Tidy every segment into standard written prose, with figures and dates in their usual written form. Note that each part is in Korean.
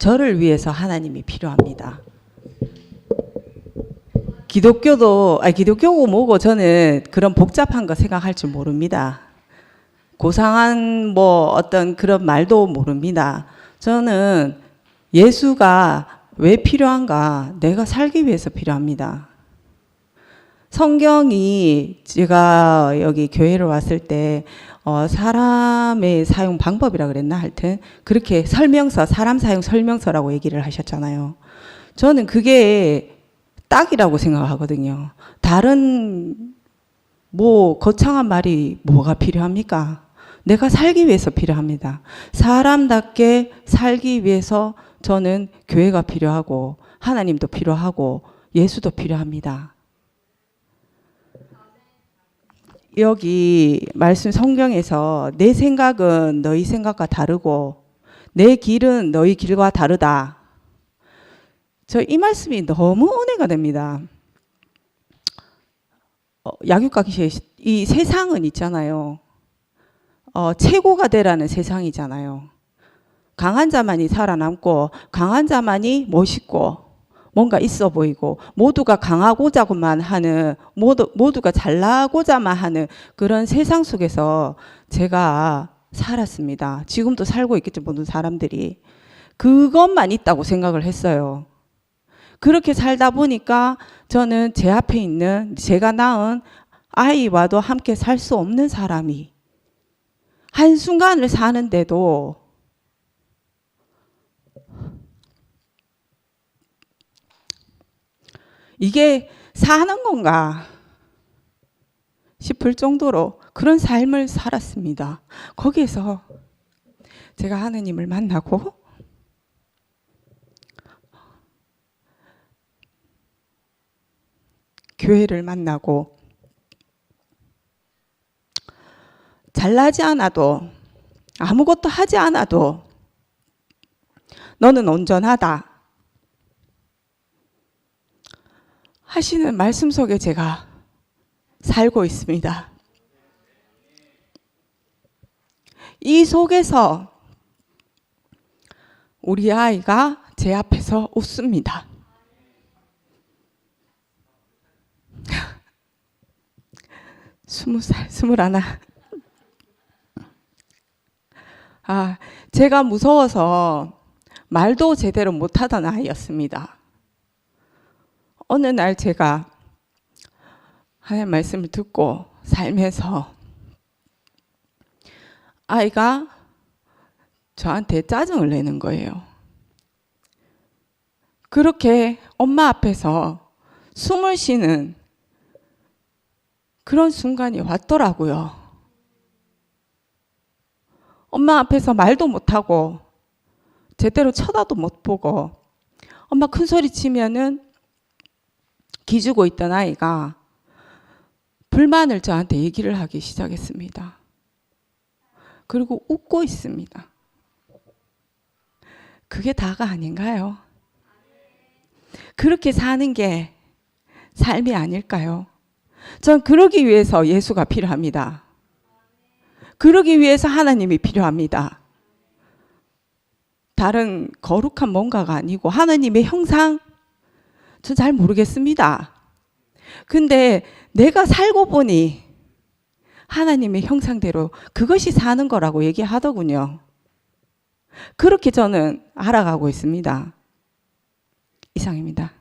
저를 위해서 하나님이 필요합니다. 기독교고 뭐고 저는 그런 복잡한 거 생각할 줄 모릅니다. 고상한 뭐 어떤 그런 말도 모릅니다. 저는 예수가 왜 필요한가? 내가 살기 위해서 필요합니다. 성경이 제가 여기 교회를 왔을 때 사람의 사용 방법이라 그랬나? 하여튼 그렇게 설명서, 사람 사용 설명서라고 얘기를 하셨잖아요. 저는 그게 딱이라고 생각하거든요. 다른 뭐 거창한 말이 뭐가 필요합니까? 내가 살기 위해서 필요합니다. 사람답게 살기 위해서 저는 교회가 필요하고 하나님도 필요하고 예수도 필요합니다. 여기 말씀 성경에서 내 생각은 너희 생각과 다르고 내 길은 너희 길과 다르다. 저 이 말씀이 너무 은혜가 됩니다. 약육강시의 이 세상은 있잖아요. 최고가 되라는 세상이잖아요. 강한 자만이 살아남고 강한 자만이 멋있고 뭔가 있어 보이고 모두가 강하고자만 하는 모두가 잘나고자만 하는 그런 세상 속에서 제가 살았습니다. 지금도 살고 있겠죠, 모든 사람들이. 그것만 있다고 생각을 했어요. 그렇게 살다 보니까 저는 제 앞에 있는 제가 낳은 아이와도 함께 살 수 없는 사람이 한순간을 사는데도 이게 사는 건가 싶을 정도로 그런 삶을 살았습니다. 거기에서 제가 하느님을 만나고 교회를 만나고 잘나지 않아도 아무것도 하지 않아도 너는 온전하다 하시는 말씀 속에 제가 살고 있습니다. 이 속에서 우리 아이가 제 앞에서 웃습니다. 스무 살, 스물하나. 제가 무서워서 말도 제대로 못하던 아이였습니다. 어느 날 제가 하나님 말씀을 듣고 살면서 아이가 저한테 짜증을 내는 거예요. 그렇게 엄마 앞에서 숨을 쉬는 그런 순간이 왔더라고요. 엄마 앞에서 말도 못하고 제대로 쳐다도 못 보고 엄마 큰 소리 치면은 기죽고 있던 아이가 불만을 저한테 얘기를 하기 시작했습니다. 그리고 웃고 있습니다. 그게 다가 아닌가요? 그렇게 사는 게 삶이 아닐까요? 전 그러기 위해서 예수가 필요합니다. 그러기 위해서 하나님이 필요합니다. 다른 거룩한 뭔가가 아니고 하나님의 형상? 전 잘 모르겠습니다. 근데 내가 살고 보니 하나님의 형상대로 그것이 사는 거라고 얘기하더군요. 그렇게 저는 알아가고 있습니다. 이상입니다.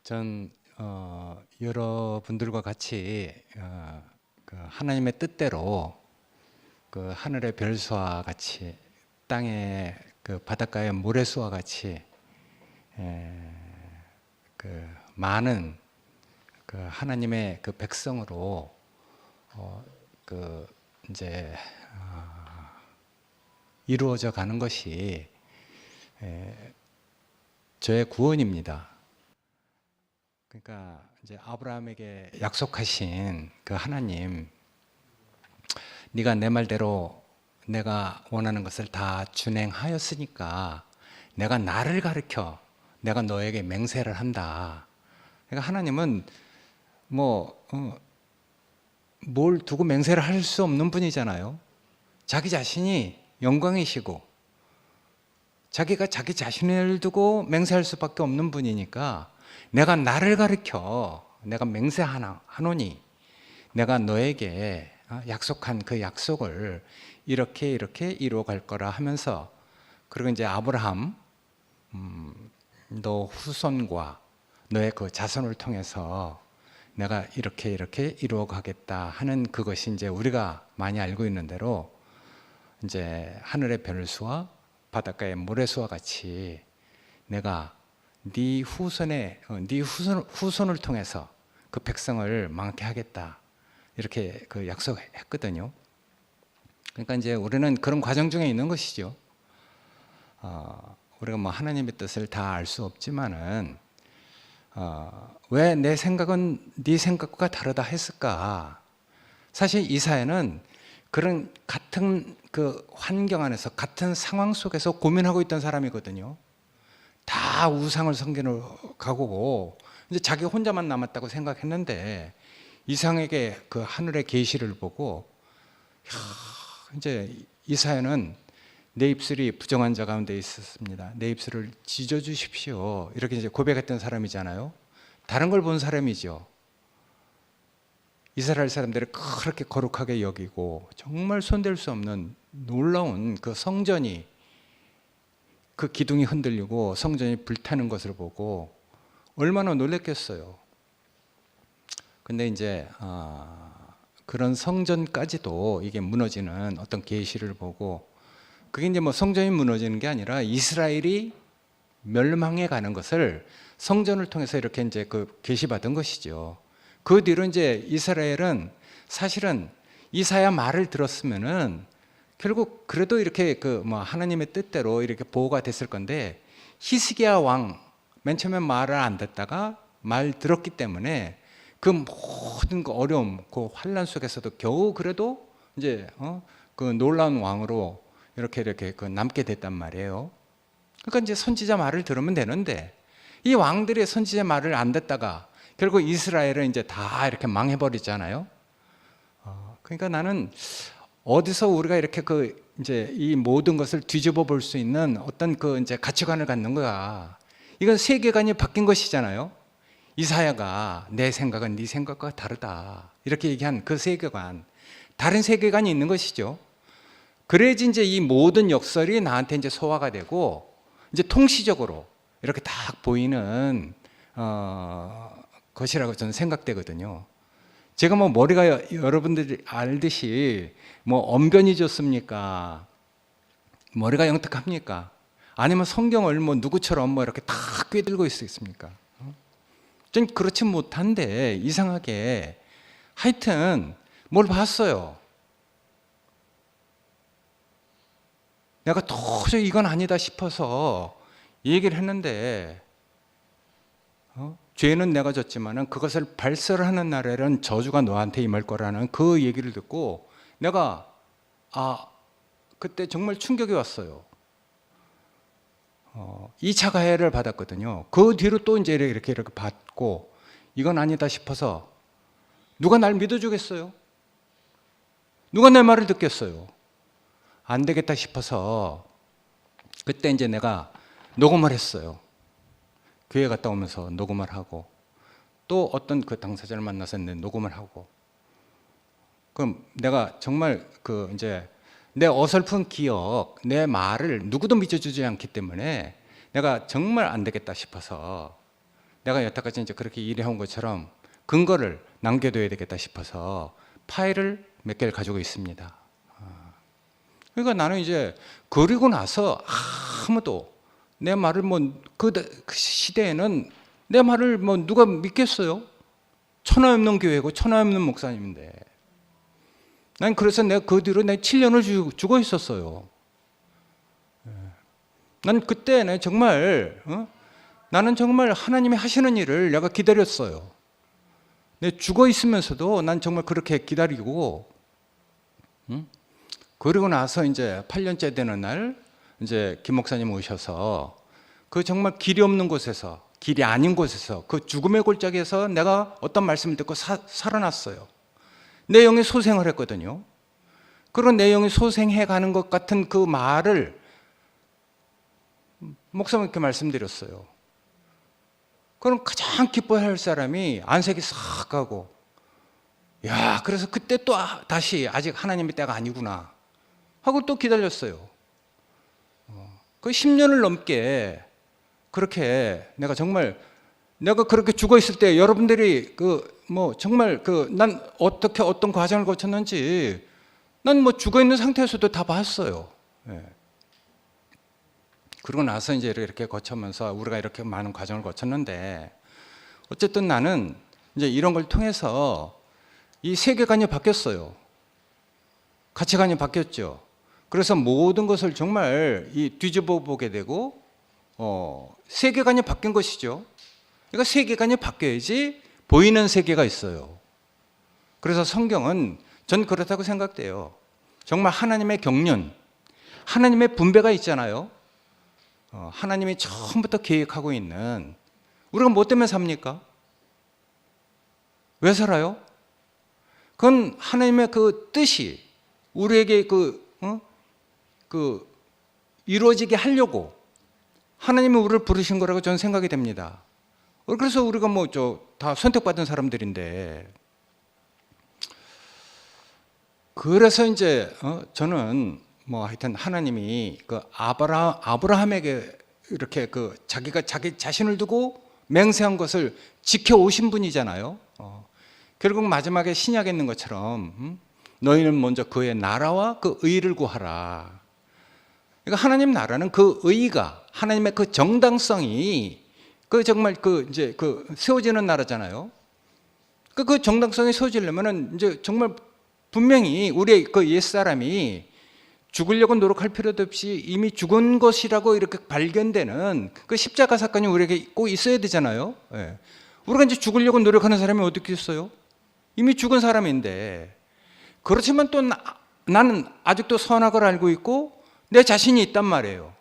전 여러분들과 같이 그 하나님의 뜻대로 그 하늘의 별수와 같이 땅의 그 바닷가의 모래수와 같이 그 많은 그 하나님의 그 백성으로 그 이제 이루어져 가는 것이 저의 구원입니다. 그러니까 이제 아브라함에게 약속하신 그 하나님, 네가 내 말대로 내가 원하는 것을 다 준행하였으니까 내가 나를 가르쳐 내가 너에게 맹세를 한다. 그러니까 하나님은 뭘 두고 맹세를 할 수 없는 분이잖아요. 자기 자신이 영광이시고 자기가 자기 자신을 두고 맹세할 수밖에 없는 분이니까 내가 나를 가르쳐 내가 맹세하노니 내가 너에게 약속한 그 약속을 이렇게 이루어갈 거라 하면서, 그리고 이제 아브라함 너 후손과 너의 그 자손을 통해서 내가 이렇게 이루어가겠다 하는 그것이 이제 우리가 많이 알고 있는 대로 이제 하늘의 별수와 바닷가의 모래수와 같이 내가 네 후손을 통해서 그 백성을 많게 하겠다 이렇게 그 약속했거든요. 그러니까 이제 우리는 그런 과정 중에 있는 것이죠. 우리가 뭐 하나님의 뜻을 다 알 수 없지만은 왜 내 생각은 네 생각과 다르다 했을까? 사실 이사야는 그런 같은 그 환경 안에서 같은 상황 속에서 고민하고 있던 사람이거든요. 다 우상을 섬기러 가고 이제 자기 혼자만 남았다고 생각했는데 이상에게 그 하늘의 계시를 보고 이제 이사야는 내 입술이 부정한 자 가운데 있었습니다. 내 입술을 찢어 주십시오. 이렇게 이제 고백했던 사람이잖아요. 다른 걸 본 사람이죠. 이스라엘 사람들을 그렇게 거룩하게 여기고 정말 손댈 수 없는 놀라운 그 성전이, 그 기둥이 흔들리고 성전이 불타는 것을 보고 얼마나 놀랬겠어요. 근데 이제 그런 성전까지도 이게 무너지는 어떤 계시를 보고, 그게 이제 뭐 성전이 무너지는 게 아니라 이스라엘이 멸망해 가는 것을 성전을 통해서 이렇게 이제 그 계시받은 것이죠. 그 뒤로 이제 이스라엘은 사실은 이사야 말을 들었으면은 결국 그래도 이렇게 그 뭐 하나님의 뜻대로 이렇게 보호가 됐을 건데, 히스기야 왕 맨 처음에 말을 안 듣다가 말 들었기 때문에 그 모든 그 어려움, 그 환란 속에서도 겨우 그래도 이제 그 놀라운 왕으로 이렇게 그 남게 됐단 말이에요. 그러니까 이제 선지자 말을 들으면 되는데 이 왕들의 선지자 말을 안 듣다가 결국 이스라엘은 이제 다 이렇게 망해버리잖아요. 그러니까 나는 어디서 우리가 이렇게 그 이제 이 모든 것을 뒤집어 볼 수 있는 어떤 그 이제 가치관을 갖는 거야. 이건 세계관이 바뀐 것이잖아요. 이사야가 내 생각은 네 생각과 다르다 이렇게 얘기한 그 세계관, 다른 세계관이 있는 것이죠. 그래야지 이제 이 모든 역설이 나한테 이제 소화가 되고 이제 통시적으로 이렇게 딱 보이는 것이라고 저는 생각되거든요. 제가 뭐 머리가 여러분들이 알듯이 뭐 언변이 좋습니까? 머리가 영특합니까? 아니면 성경을 뭐 누구처럼 뭐 이렇게 다 꿰들고 있습니까? 전 그렇지 못한데 이상하게 하여튼 뭘 봤어요. 내가 도저히 이건 아니다 싶어서 얘기를 했는데 죄는 내가 졌지만은 그것을 발설하는 날에는 저주가 너한테 임할 거라는 그 얘기를 듣고 내가 그때 정말 충격이 왔어요. 2차 가해를 받았거든요. 그 뒤로 또 이제 이렇게 받고 이건 아니다 싶어서 누가 날 믿어주겠어요? 누가 내 말을 듣겠어요? 안 되겠다 싶어서 그때 이제 내가 녹음을 했어요. 교회 갔다 오면서 녹음을 하고 또 어떤 그 당사자를 만나서 녹음을 하고, 그럼 내가 정말 그 이제 내 어설픈 기억, 내 말을 누구도 믿어주지 않기 때문에 내가 정말 안 되겠다 싶어서 내가 여태까지 이제 그렇게 일해온 것처럼 근거를 남겨둬야 되겠다 싶어서 파일을 몇 개를 가지고 있습니다. 그러니까 나는 이제 그리고 나서 아무도 내 말을 그 시대에는 내 말을 누가 믿겠어요? 천하 없는 교회고 천하 없는 목사님인데. 난 그래서 내가 그 뒤로 내 7년을 죽어 있었어요. 난 그때 나는 정말 하나님이 하시는 일을 내가 기다렸어요. 내 죽어 있으면서도 난 정말 그렇게 기다리고, 그리고 나서 이제 8년째 되는 날 이제 김 목사님 오셔서 그 정말 길이 없는 곳에서, 길이 아닌 곳에서, 그 죽음의 골짜기에서 내가 어떤 말씀을 듣고 살아났어요. 내 영이 소생을 했거든요. 그런 내 영이 소생해 가는 것 같은 그 말을 목사님께 말씀드렸어요. 그럼 가장 기뻐해야 할 사람이 안색이 싹 가고, 야, 그래서 그때 또 다시 아직 하나님의 때가 아니구나 하고 또 기다렸어요. 그 10년을 넘게 그렇게 내가 그렇게 죽어 있을 때 여러분들이 정말 난 어떻게 어떤 과정을 거쳤는지 난 죽어 있는 상태에서도 다 봤어요. 예. 그러고 나서 이제 이렇게 거쳐면서 우리가 이렇게 많은 과정을 거쳤는데, 어쨌든 나는 이제 이런 걸 통해서 이 세계관이 바뀌었어요. 가치관이 바뀌었죠. 그래서 모든 것을 정말 뒤집어 보게 되고, 세계관이 바뀐 것이죠. 그러니까 세계관이 바뀌어야지 보이는 세계가 있어요. 그래서 성경은 전 그렇다고 생각돼요. 정말 하나님의 경륜, 하나님의 분배가 있잖아요. 하나님이 처음부터 계획하고 있는, 우리가 뭐 때문에 삽니까? 왜 살아요? 그건 하나님의 그 뜻이 우리에게 이루어지게 하려고 하나님이 우리를 부르신 거라고 저는 생각이 됩니다. 그래서 우리가 다 선택받은 사람들인데, 그래서 이제 저는 하여튼 하나님이 아브라함에게 이렇게 자기가 자기 자신을 두고 맹세한 것을 지켜오신 분이잖아요. 결국 마지막에 신약에 있는 것처럼 너희는 먼저 그의 나라와 그 의를 구하라. 그러니까 하나님 나라는 그 의가, 하나님의 그 정당성이 정말 세워지는 나라잖아요. 그 정당성이 세워지려면은 이제 정말 분명히 우리의 옛사람이 죽으려고 노력할 필요도 없이 이미 죽은 것이라고 이렇게 발견되는 그 십자가 사건이 우리에게 꼭 있어야 되잖아요. 예. 우리가 이제 죽으려고 노력하는 사람이 어떻게 있어요? 이미 죽은 사람인데. 그렇지만 또 나는 아직도 선악을 알고 있고 내 자신이 있단 말이에요.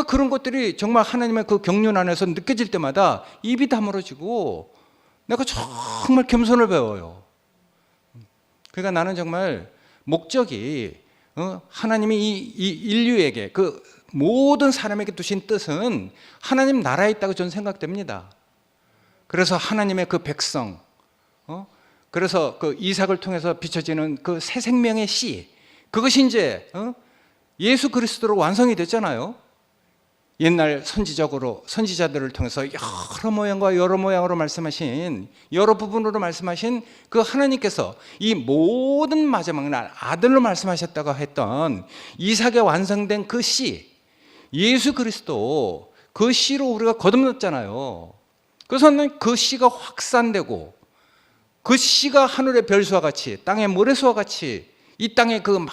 그런 것들이 정말 하나님의 그 경륜 안에서 느껴질 때마다 입이 다물어지고 내가 정말 겸손을 배워요. 그러니까 나는 정말 목적이 하나님이 이 인류에게, 그 모든 사람에게 두신 뜻은 하나님 나라에 있다고 저는 생각됩니다. 그래서 하나님의 그 백성, 그래서 그 이삭을 통해서 비춰지는 그 새 생명의 씨, 그것이 이제 예수 그리스도로 완성이 됐잖아요. 옛날 선지자들을 통해서 여러 모양과 여러 모양으로 말씀하신, 여러 부분으로 말씀하신 그 하나님께서 이 모든 마지막 날 아들로 말씀하셨다고 했던 이삭에 완성된 그 씨, 예수 그리스도, 그 씨로 우리가 거듭났잖아요. 그래서 그 씨가 확산되고 그 씨가 하늘의 별수와 같이, 땅의 모래수와 같이 이 땅의 그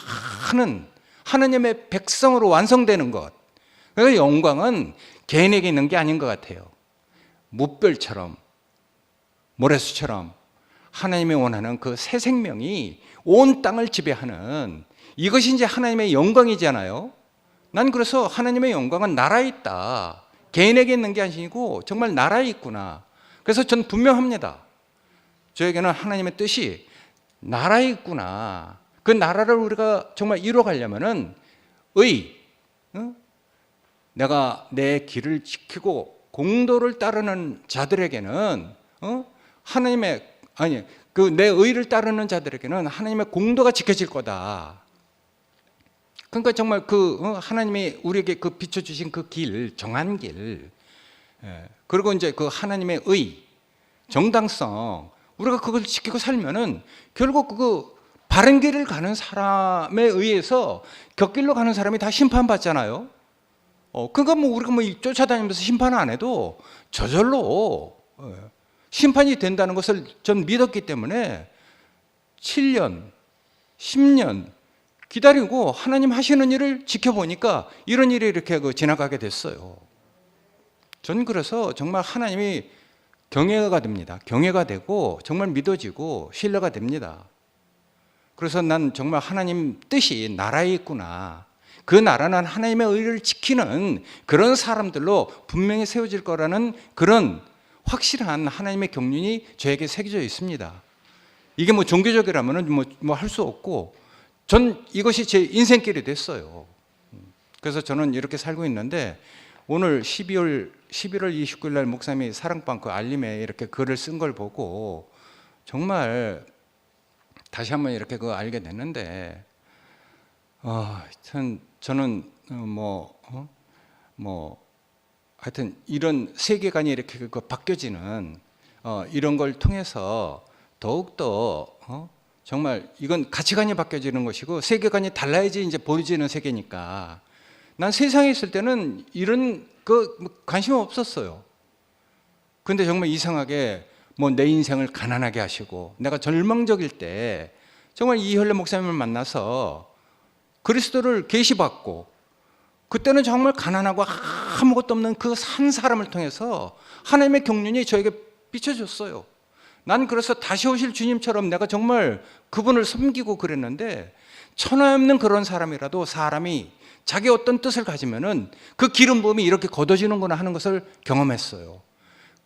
많은 하나님의 백성으로 완성되는 것, 그 영광은 개인에게 있는 게 아닌 것 같아요. 무별처럼, 모래수처럼 하나님이 원하는 그 새 생명이 온 땅을 지배하는, 이것이 이제 하나님의 영광이잖아요. 난 그래서 하나님의 영광은 나라에 있다, 개인에게 있는 게 아니고 정말 나라에 있구나. 그래서 전 분명합니다. 저에게는 하나님의 뜻이 나라에 있구나. 그 나라를 우리가 정말 이루어가려면은 내가 내 길을 지키고 공도를 따르는 자들에게는 하나님의, 내 의를 따르는 자들에게는 하나님의 공도가 지켜질 거다. 그러니까 정말 하나님이 우리에게 비춰주신 그 길, 정한 길, 그리고 이제 그 하나님의 의, 정당성, 우리가 그걸 지키고 살면은 결국 바른 길을 가는 사람에 의해서 곁길로 가는 사람이 다 심판받잖아요. 그러니까 우리가 쫓아다니면서 심판 안 해도 저절로 심판이 된다는 것을 전 믿었기 때문에 7년, 10년 기다리고 하나님 하시는 일을 지켜보니까 이런 일이 이렇게 지나가게 됐어요. 전 그래서 정말 하나님이 경외가 됩니다. 경외가 되고 정말 믿어지고 신뢰가 됩니다. 그래서 난 정말 하나님 뜻이 나라에 있구나. 그 나라는 하나님의 의를 지키는 그런 사람들로 분명히 세워질 거라는 그런 확실한 하나님의 경륜이 저에게 새겨져 있습니다. 이게 뭐 종교적이라면 뭐 할 수 없고, 전 이것이 제 인생길이 됐어요. 그래서 저는 이렇게 살고 있는데, 오늘 11월 29일 날 목사님이 사랑방 그 알림에 이렇게 글을 쓴 걸 보고 정말 다시 한번 이렇게 그거 알게 됐는데, 저는 하여튼 이런 세계관이 이렇게 그 바뀌어지는 이런 걸 통해서 더욱더 정말 이건 가치관이 바뀌어지는 것이고 세계관이 달라야지 이제 보여지는 세계니까, 난 세상에 있을 때는 이런 그 관심 없었어요. 근데 정말 이상하게 뭐 내 인생을 가난하게 하시고, 내가 절망적일 때 정말 이혈래 목사님을 만나서 그리스도를 계시받고, 그때는 정말 가난하고 아무것도 없는 그 한 사람을 통해서 하나님의 경륜이 저에게 비춰졌어요. 난 그래서 다시 오실 주님처럼 내가 정말 그분을 섬기고 그랬는데, 천하 없는 그런 사람이라도 사람이 자기 어떤 뜻을 가지면은 그 기름 부음이 이렇게 걷어지는구나 하는 것을 경험했어요.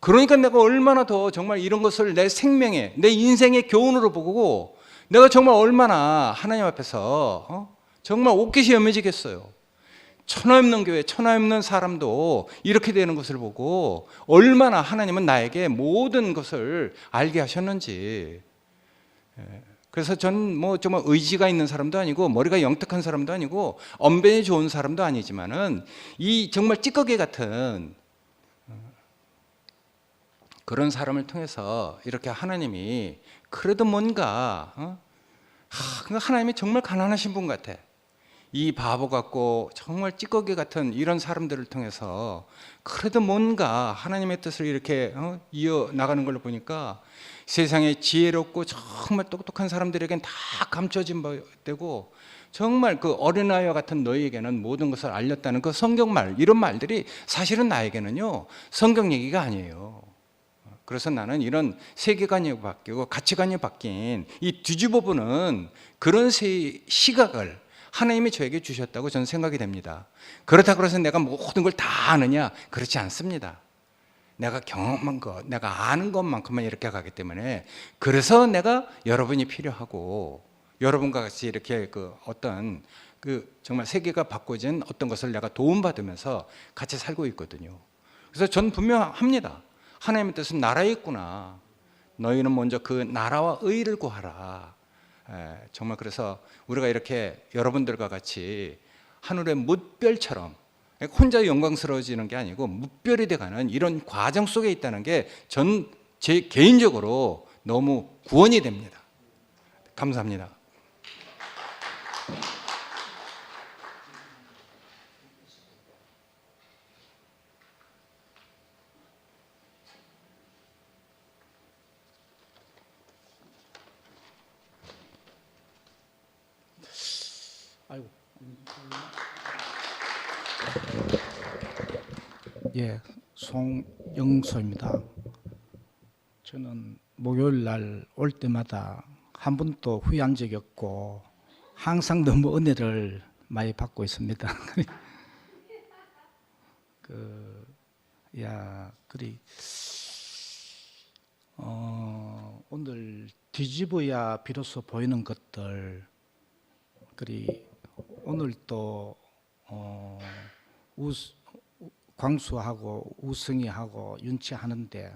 그러니까 내가 얼마나 더 정말 이런 것을 내 생명의, 내 인생의 교훈으로 보고 내가 정말 얼마나 하나님 앞에서 정말 옷깃이 연해지겠어요. 천하 없는 교회, 천하 없는 사람도 이렇게 되는 것을 보고 얼마나 하나님은 나에게 모든 것을 알게 하셨는지. 그래서 저는 뭐 정말 의지가 있는 사람도 아니고 머리가 영특한 사람도 아니고 언변이 좋은 사람도 아니지만은 이 정말 찌꺼기 같은 그런 사람을 통해서 이렇게 하나님이 그래도 뭔가 하나님이 정말 가난하신 분 같아. 이 바보 같고 정말 찌꺼기 같은 이런 사람들을 통해서 그래도 뭔가 하나님의 뜻을 이렇게 이어나가는 걸로 보니까 세상에 지혜롭고 정말 똑똑한 사람들에겐 다 감춰진 바 되고, 정말 그 어린아이와 같은 너희에게는 모든 것을 알렸다는 그 성경말, 이런 말들이 사실은 나에게는요 성경 얘기가 아니에요. 그래서 나는 이런 세계관이 바뀌고 가치관이 바뀐 이 뒤집어 보는 그런 시각을 하나님이 저에게 주셨다고 저는 생각이 됩니다. 그렇다고 해서 내가 모든 걸 다 아느냐? 그렇지 않습니다. 내가 경험한 것, 내가 아는 것만큼만 이렇게 가기 때문에, 그래서 내가 여러분이 필요하고 여러분과 같이 이렇게 그 어떤 그 정말 세계가 바꿔진 어떤 것을 내가 도움받으면서 같이 살고 있거든요. 그래서 저는 분명합니다. 하나님의 뜻은 나라에 있구나. 너희는 먼저 그 나라와 의를 구하라. 정말 그래서 우리가 이렇게 여러분들과 같이 하늘의 뭇별처럼 혼자 영광스러워지는 게 아니고 뭇별이 돼가는 이런 과정 속에 있다는 게 전 제 개인적으로 너무 구원이 됩니다. 감사합니다. 아이고. 예, 송영소입니다. 저는 목요일 날 올 때마다 한 번도 후회한 적이 없고 항상 너무 은혜를 많이 받고 있습니다. 오늘 뒤집어야 비로소 보이는 것들, 오늘 또 광수하고 우승이하고 윤치하는데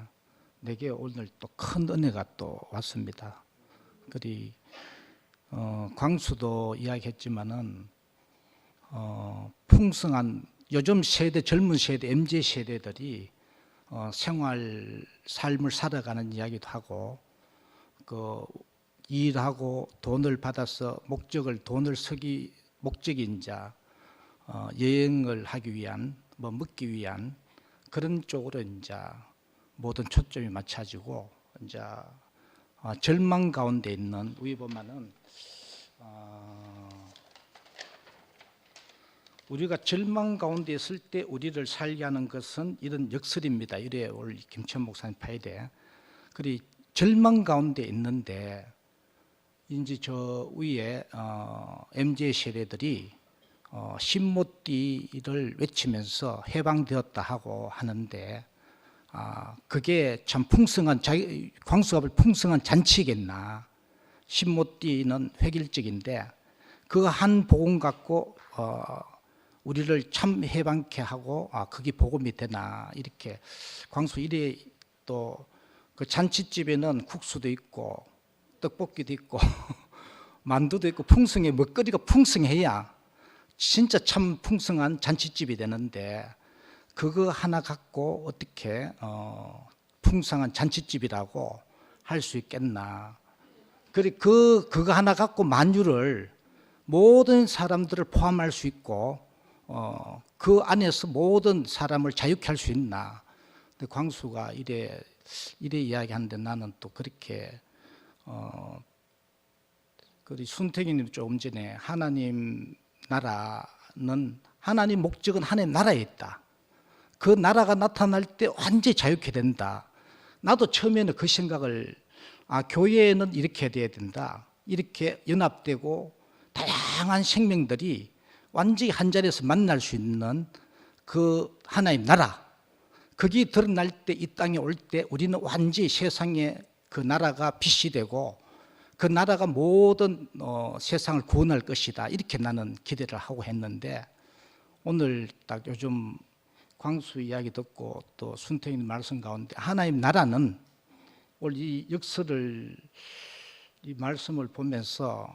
내게 오늘 또 큰 은혜가 또 왔습니다. 광수도 이야기했지만은 풍성한 요즘 세대, 젊은 세대, MZ 세대들이 생활 삶을 살아가는 이야기도 하고, 일하고 돈을 받아서 목적이 이제 여행을 하기 위한, 먹기 위한 그런 쪽으로 이제 모든 초점이 맞춰지고, 이제 절망 가운데 있는, 우리 보면은 우리가 절망 가운데 있을 때 우리를 살게 하는 것은 이런 역설입니다. 이래 오늘 김천 목사님 봐야 돼. 절망 가운데 있는데 이제 저 위에 MZ 세대들이 신모띠를 외치면서 해방되었다 하고 하는데 그게 참 풍성한 광수갑을 풍성한 잔치겠나. 신모띠는 획일적인데 그 한 복음 갖고 우리를 참 해방케 하고 그게 복음이 되나 이렇게 광수 이래 또 그 잔치집에는 국수도 있고 떡볶이도 있고 만두도 있고 풍성해 먹거리가 풍성해야 진짜 참 풍성한 잔치집이 되는데 그거 하나 갖고 어떻게 풍성한 잔치집이라고 할 수 있겠나. 그거 하나 갖고 만유를 모든 사람들을 포함할 수 있고 그 안에서 모든 사람을 자유케 할 수 있나. 근데 광수가 이래 이야기하는데 나는 또 그렇게 그리 순택이님 조금 전에 하나님 나라는 하나님 목적은 하나님 나라에 있다. 그 나라가 나타날 때 완전히 자유케 된다. 나도 처음에는 그 생각을 교회는 이렇게 돼야 된다. 이렇게 연합되고 다양한 생명들이 완전히 한 자리에서 만날 수 있는 그 하나님 나라. 그게 드러날 때 이 땅에 올 때 우리는 완전히 세상에 그 나라가 빛이 되고 그 나라가 모든 세상을 구원할 것이다. 이렇게 나는 기대를 하고 했는데 오늘 딱 요즘 광수 이야기 듣고 또 순택님 말씀 가운데 하나님 나라는 오늘 이 역설을 이 말씀을 보면서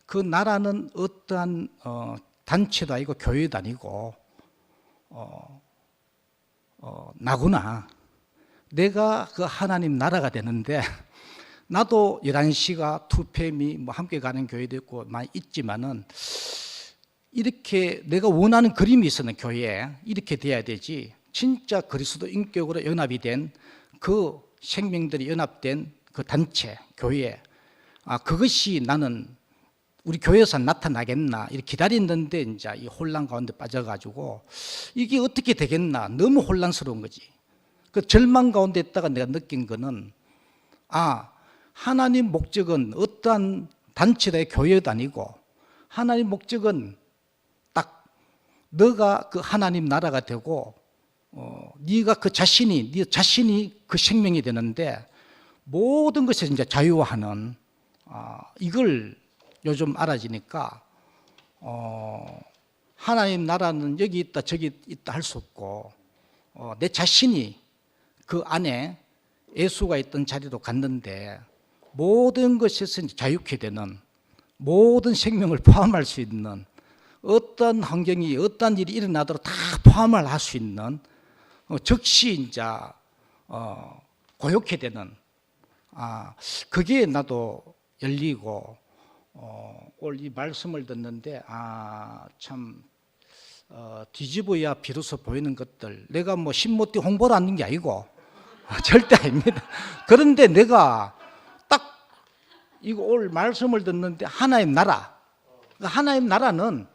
그 나라는 어떠한 단체도 아니고 교회도 아니고 나구나. 내가 그 하나님 나라가 되는데 나도 11시가 투팸이 뭐 함께 가는 교회도 있고 많이 있지만은 이렇게 내가 원하는 그림이 있었는 교회에 이렇게 돼야 되지. 진짜 그리스도 인격으로 연합이 된 그 생명들이 연합된 그 단체, 교회. 그것이 나는 우리 교회에서 나타나겠나 이렇게 기다리는데 이제 이 혼란 가운데 빠져가지고 이게 어떻게 되겠나 너무 혼란스러운 거지. 그 절망 가운데 있다가 내가 느낀 거는 하나님 목적은 어떠한 단체의 교회도 아니고 하나님 목적은 딱 너가 그 하나님 나라가 되고 네가 네 자신이 그 생명이 되는데 모든 것에 이제 자유화하는 이걸 요즘 알아지니까 하나님 나라는 여기 있다 저기 있다 할 수 없고 내 자신이 그 안에 예수가 있던 자리로 갔는데 모든 것에서 자유케 되는 모든 생명을 포함할 수 있는 어떤 환경이 어떤 일이 일어나도록 다 포함을 할 수 있는 즉시 이제 고욕해 되는 그게 나도 열리고 오늘 이 말씀을 듣는데 참 뒤집어야 비로소 보이는 것들 내가 뭐 신모띠 홍보를 하는 게 아니고 절대 아닙니다. 그런데 내가 딱 이거 오늘 말씀을 듣는데 하나님 나라 하나님 나라는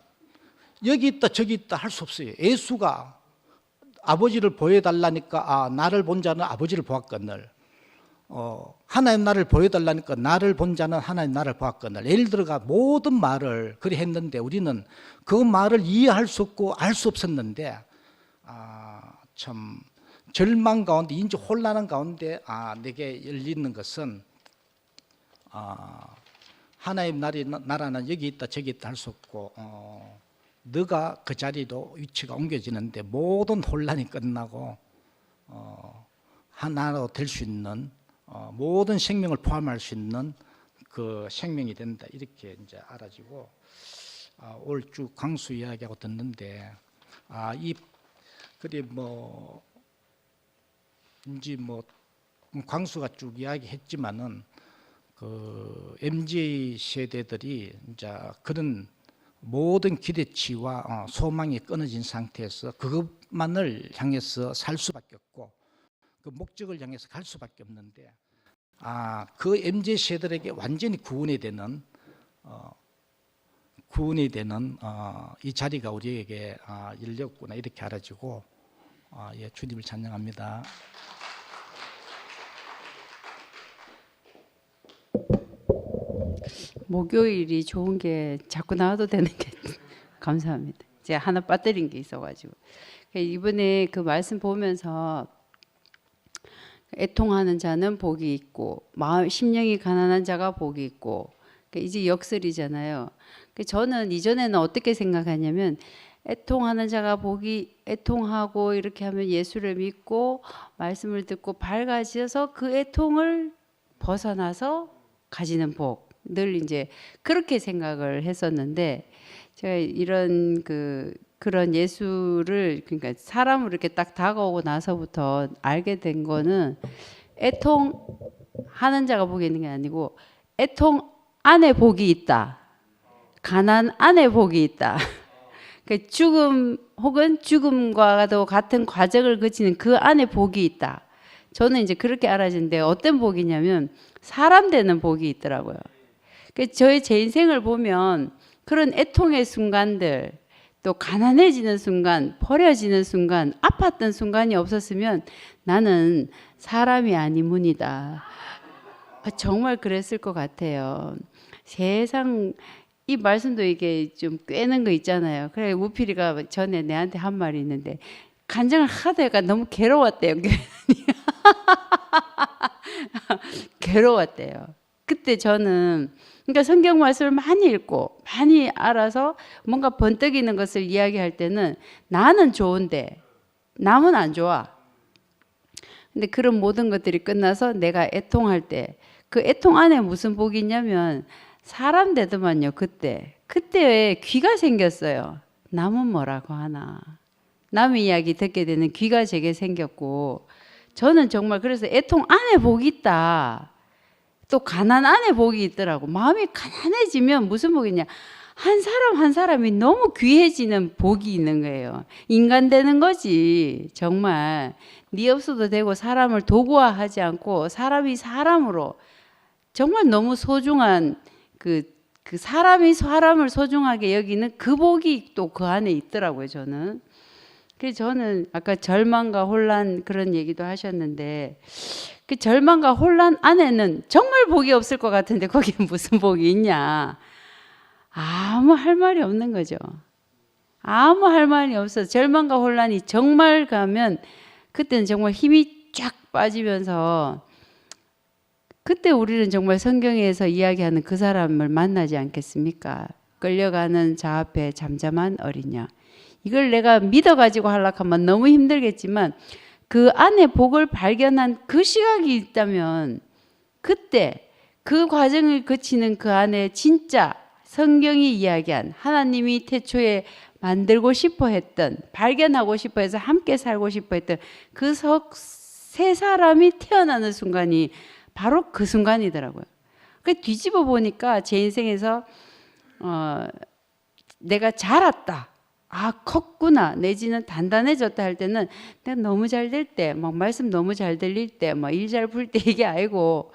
여기 있다 저기 있다 할 수 없어요. 예수가 아버지를 보여달라니까 나를 본 자는 아버지를 보았거늘 하나님 나라를 보여달라니까 나를 본 자는 하나님 나라를 보았거늘 예를 들어가 모든 말을 그리 했는데 우리는 그 말을 이해할 수 없고 알 수 없었는데 참 절망 가운데 인지 혼란한 가운데 내게 열리는 것은 하나님 나라는 여기 있다 저기 있다 할 수 없고 너가 그 자리로 위치가 옮겨지는데 모든 혼란이 끝나고 하나로 될 수 있는 모든 생명을 포함할 수 있는 그 생명이 된다 이렇게 이제 알아지고 올 쭉 광수 이야기하고 듣는데 이 그리 뭐 이제 뭐 광수가 쭉 이야기했지만은 그 MZ 세대들이 이제 그런 모든 기대치와 소망이 끊어진 상태에서 그것만을 향해서 살 수밖에 없고 그 목적을 향해서 갈 수밖에 없는데 그 MZ 세대들에게 완전히 구원이 되는 이 자리가 우리에게 열렸구나 이렇게 알아지고 예, 주님을 찬양합니다. 목요일이 좋은 게 자꾸 나와도 되는 게 감사합니다. 제가 하나 빠뜨린 게 있어가지고 이번에 그 말씀 보면서 애통하는 자는 복이 있고 마음 심령이 가난한 자가 복이 있고 이제 역설이잖아요. 저는 이전에는 어떻게 생각하냐면 애통하는 자가 복이 애통하고 이렇게 하면 예수를 믿고 말씀을 듣고 밝아져서 그 애통을 벗어나서 가지는 복. 늘 이제 그렇게 생각을 했었는데 제가 이런 그런 예수를 그러니까 사람으로 이렇게 딱 다가오고 나서부터 알게 된 거는 애통하는 자가 복이 있는 게 아니고 애통 안에 복이 있다. 가난 안에 복이 있다. 그 죽음 혹은 죽음과도 같은 과정을 거치는 그 안에 복이 있다. 저는 이제 그렇게 알아지는데 어떤 복이냐면 사람 되는 복이 있더라고요. 저의 제 인생을 보면 그런 애통의 순간들 또 가난해지는 순간, 버려지는 순간, 아팠던 순간이 없었으면 나는 사람이 아니문이다. 정말 그랬을 것 같아요. 세상 이 말씀도 이게 좀 꿰는 거 있잖아요. 그래 우필이가 전에 내한테 한 말이 있는데 간증을 하다 해가 너무 괴로웠대요. 괴로웠대요. 그때 저는 그러니까 성경 말씀을 많이 읽고 많이 알아서 뭔가 번뜩이는 것을 이야기할 때는 나는 좋은데 남은 안 좋아. 근데 그런 모든 것들이 끝나서 내가 애통할 때 그 애통 안에 무슨 복이 있냐면 사람 되더만요. 그때 귀가 생겼어요. 남은 뭐라고 하나. 남의 이야기 듣게 되는 귀가 제게 생겼고 저는 정말 그래서 애통 안에 복이 있다. 또 가난 안에 복이 있더라고. 마음이 가난해지면 무슨 복이 있냐. 한 사람 한 사람이 너무 귀해지는 복이 있는 거예요. 인간 되는 거지. 정말 네 없어도 되고 사람을 도구화하지 않고 사람이 사람으로 정말 너무 소중한 그 사람이 사람을 소중하게 여기는 그 복이 또 그 안에 있더라고요. 저는. 그래서 저는 아까 절망과 혼란 그런 얘기도 하셨는데 그 절망과 혼란 안에는 정말 복이 없을 것 같은데 거기에 무슨 복이 있냐. 아무 할 말이 없는 거죠. 아무 할 말이 없어. 절망과 혼란이 정말 가면 그때는 정말 힘이 쫙 빠지면서 그때 우리는 정말 성경에서 이야기하는 그 사람을 만나지 않겠습니까? 끌려가는 자 앞에 잠잠한 어린 양. 이걸 내가 믿어가지고 하려고 하면 너무 힘들겠지만 그 안에 복을 발견한 그 시각이 있다면 그때 그 과정을 거치는 그 안에 진짜 성경이 이야기한 하나님이 태초에 만들고 싶어 했던 발견하고 싶어 해서 함께 살고 싶어 했던 그 세 사람이 태어나는 순간이 바로 그 순간이더라고요. 그 뒤집어 보니까 제 인생에서 내가 자랐다. 아 컸구나 내지는 단단해졌다 할 때는 내가 너무 잘 될 때 막 말씀 너무 잘 들릴 때 막 일 잘 풀 때 이게 아니고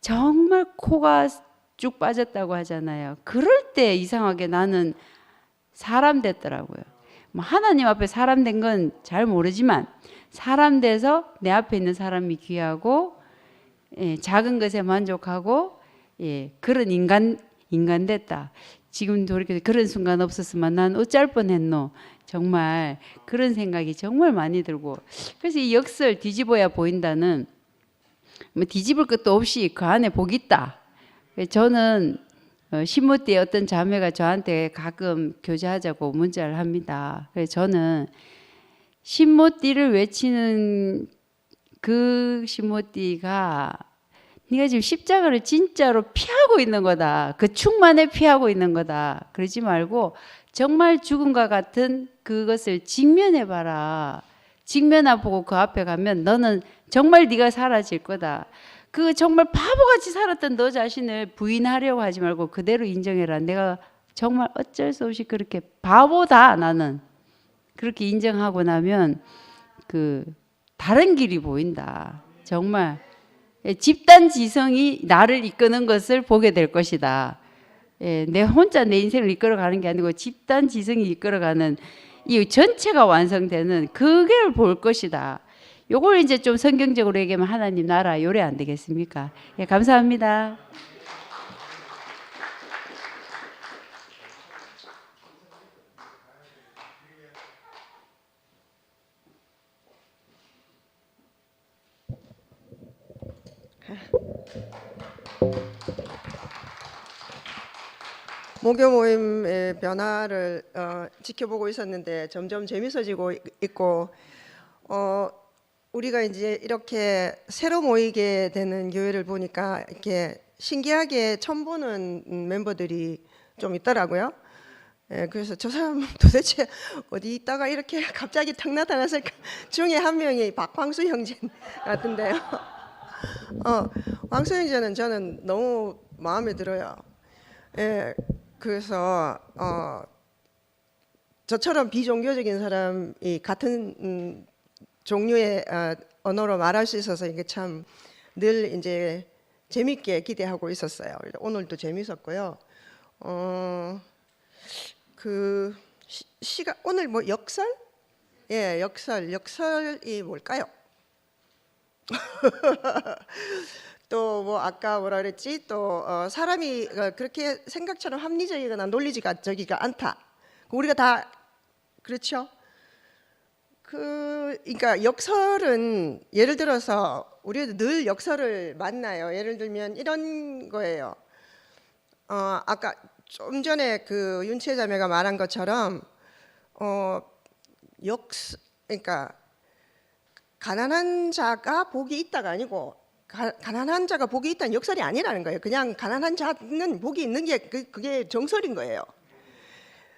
정말 코가 쭉 빠졌다고 하잖아요. 그럴 때 이상하게 나는 사람 됐더라고요. 뭐 하나님 앞에 사람 된 건 잘 모르지만 사람 돼서 내 앞에 있는 사람이 귀하고 작은 것에 만족하고 그런 인간 됐다. 지금 돌이켜 그런 순간 없었으면 난 어쩔 뻔했노. 정말 그런 생각이 정말 많이 들고 그래서 이 역설 뒤집어야 보인다는 뭐 뒤집을 것도 없이 그 안에 복이 있다. 저는 신모띠에 어떤 자매가 저한테 가끔 교제하자고 문자를 합니다. 그래서 저는 신모띠를 외치는 그 신모띠가 네가 지금 십자가를 진짜로 피하고 있는 거다. 그 충만에 피하고 있는 거다. 그러지 말고 정말 죽음과 같은 그것을 직면해봐라. 직면해보고 그 앞에 가면 너는 정말 네가 사라질 거다. 그 정말 바보같이 살았던 너 자신을 부인하려고 하지 말고 그대로 인정해라. 내가 정말 어쩔 수 없이 그렇게 바보다 나는. 그렇게 인정하고 나면 그 다른 길이 보인다. 정말 집단 지성이 나를 이끄는 것을 보게 될 것이다. 내 혼자 내 인생을 이끌어가는 게 아니고 집단 지성이 이끌어가는 이 전체가 완성되는 그걸 볼 것이다. 요걸 이제 좀 성경적으로 얘기하면 하나님 나라 요래 안 되겠습니까? 감사합니다. 모교 모임의 변화를 지켜보고 있었는데 점점 재밌어지고 있고 우리가 이제 이렇게 새로 모이게 되는 교회를 보니까 이렇게 신기하게 처음 보는 멤버들이 좀 있더라고요. 예, 그래서 저 사람 도대체 어디 있다가 이렇게 갑자기 탁 나타났을까? 중에 한 명이 박광수 형제 같은데요. 광수 형제는 저는 너무 마음에 들어요. 예, 그래서 저처럼 비종교적인 사람이 같은 종류의 언어로 말할 수 있어서 이게 참 늘 이제 재밌게 기대하고 있었어요. 오늘도 재밌었고요. 그 시가 오늘 뭐 역설? 예, 역설이 뭘까요? 또 뭐 아까 뭐라 그랬지? 또 사람이 그렇게 생각처럼 합리적이거나 논리적이가 않다. 우리가 다 그렇죠? 그러니까 역설은 예를 들어서 우리가 늘 역설을 만나요. 예를 들면 이런 거예요. 아까 좀 전에 그 윤채 자매가 말한 것처럼 그러니까 가난한 자가 복이 있다가 아니고 가난한 자가 복이 있다는 역설이 아니라는 거예요. 그냥 가난한 자는 복이 있는 게 그게 정설인 거예요.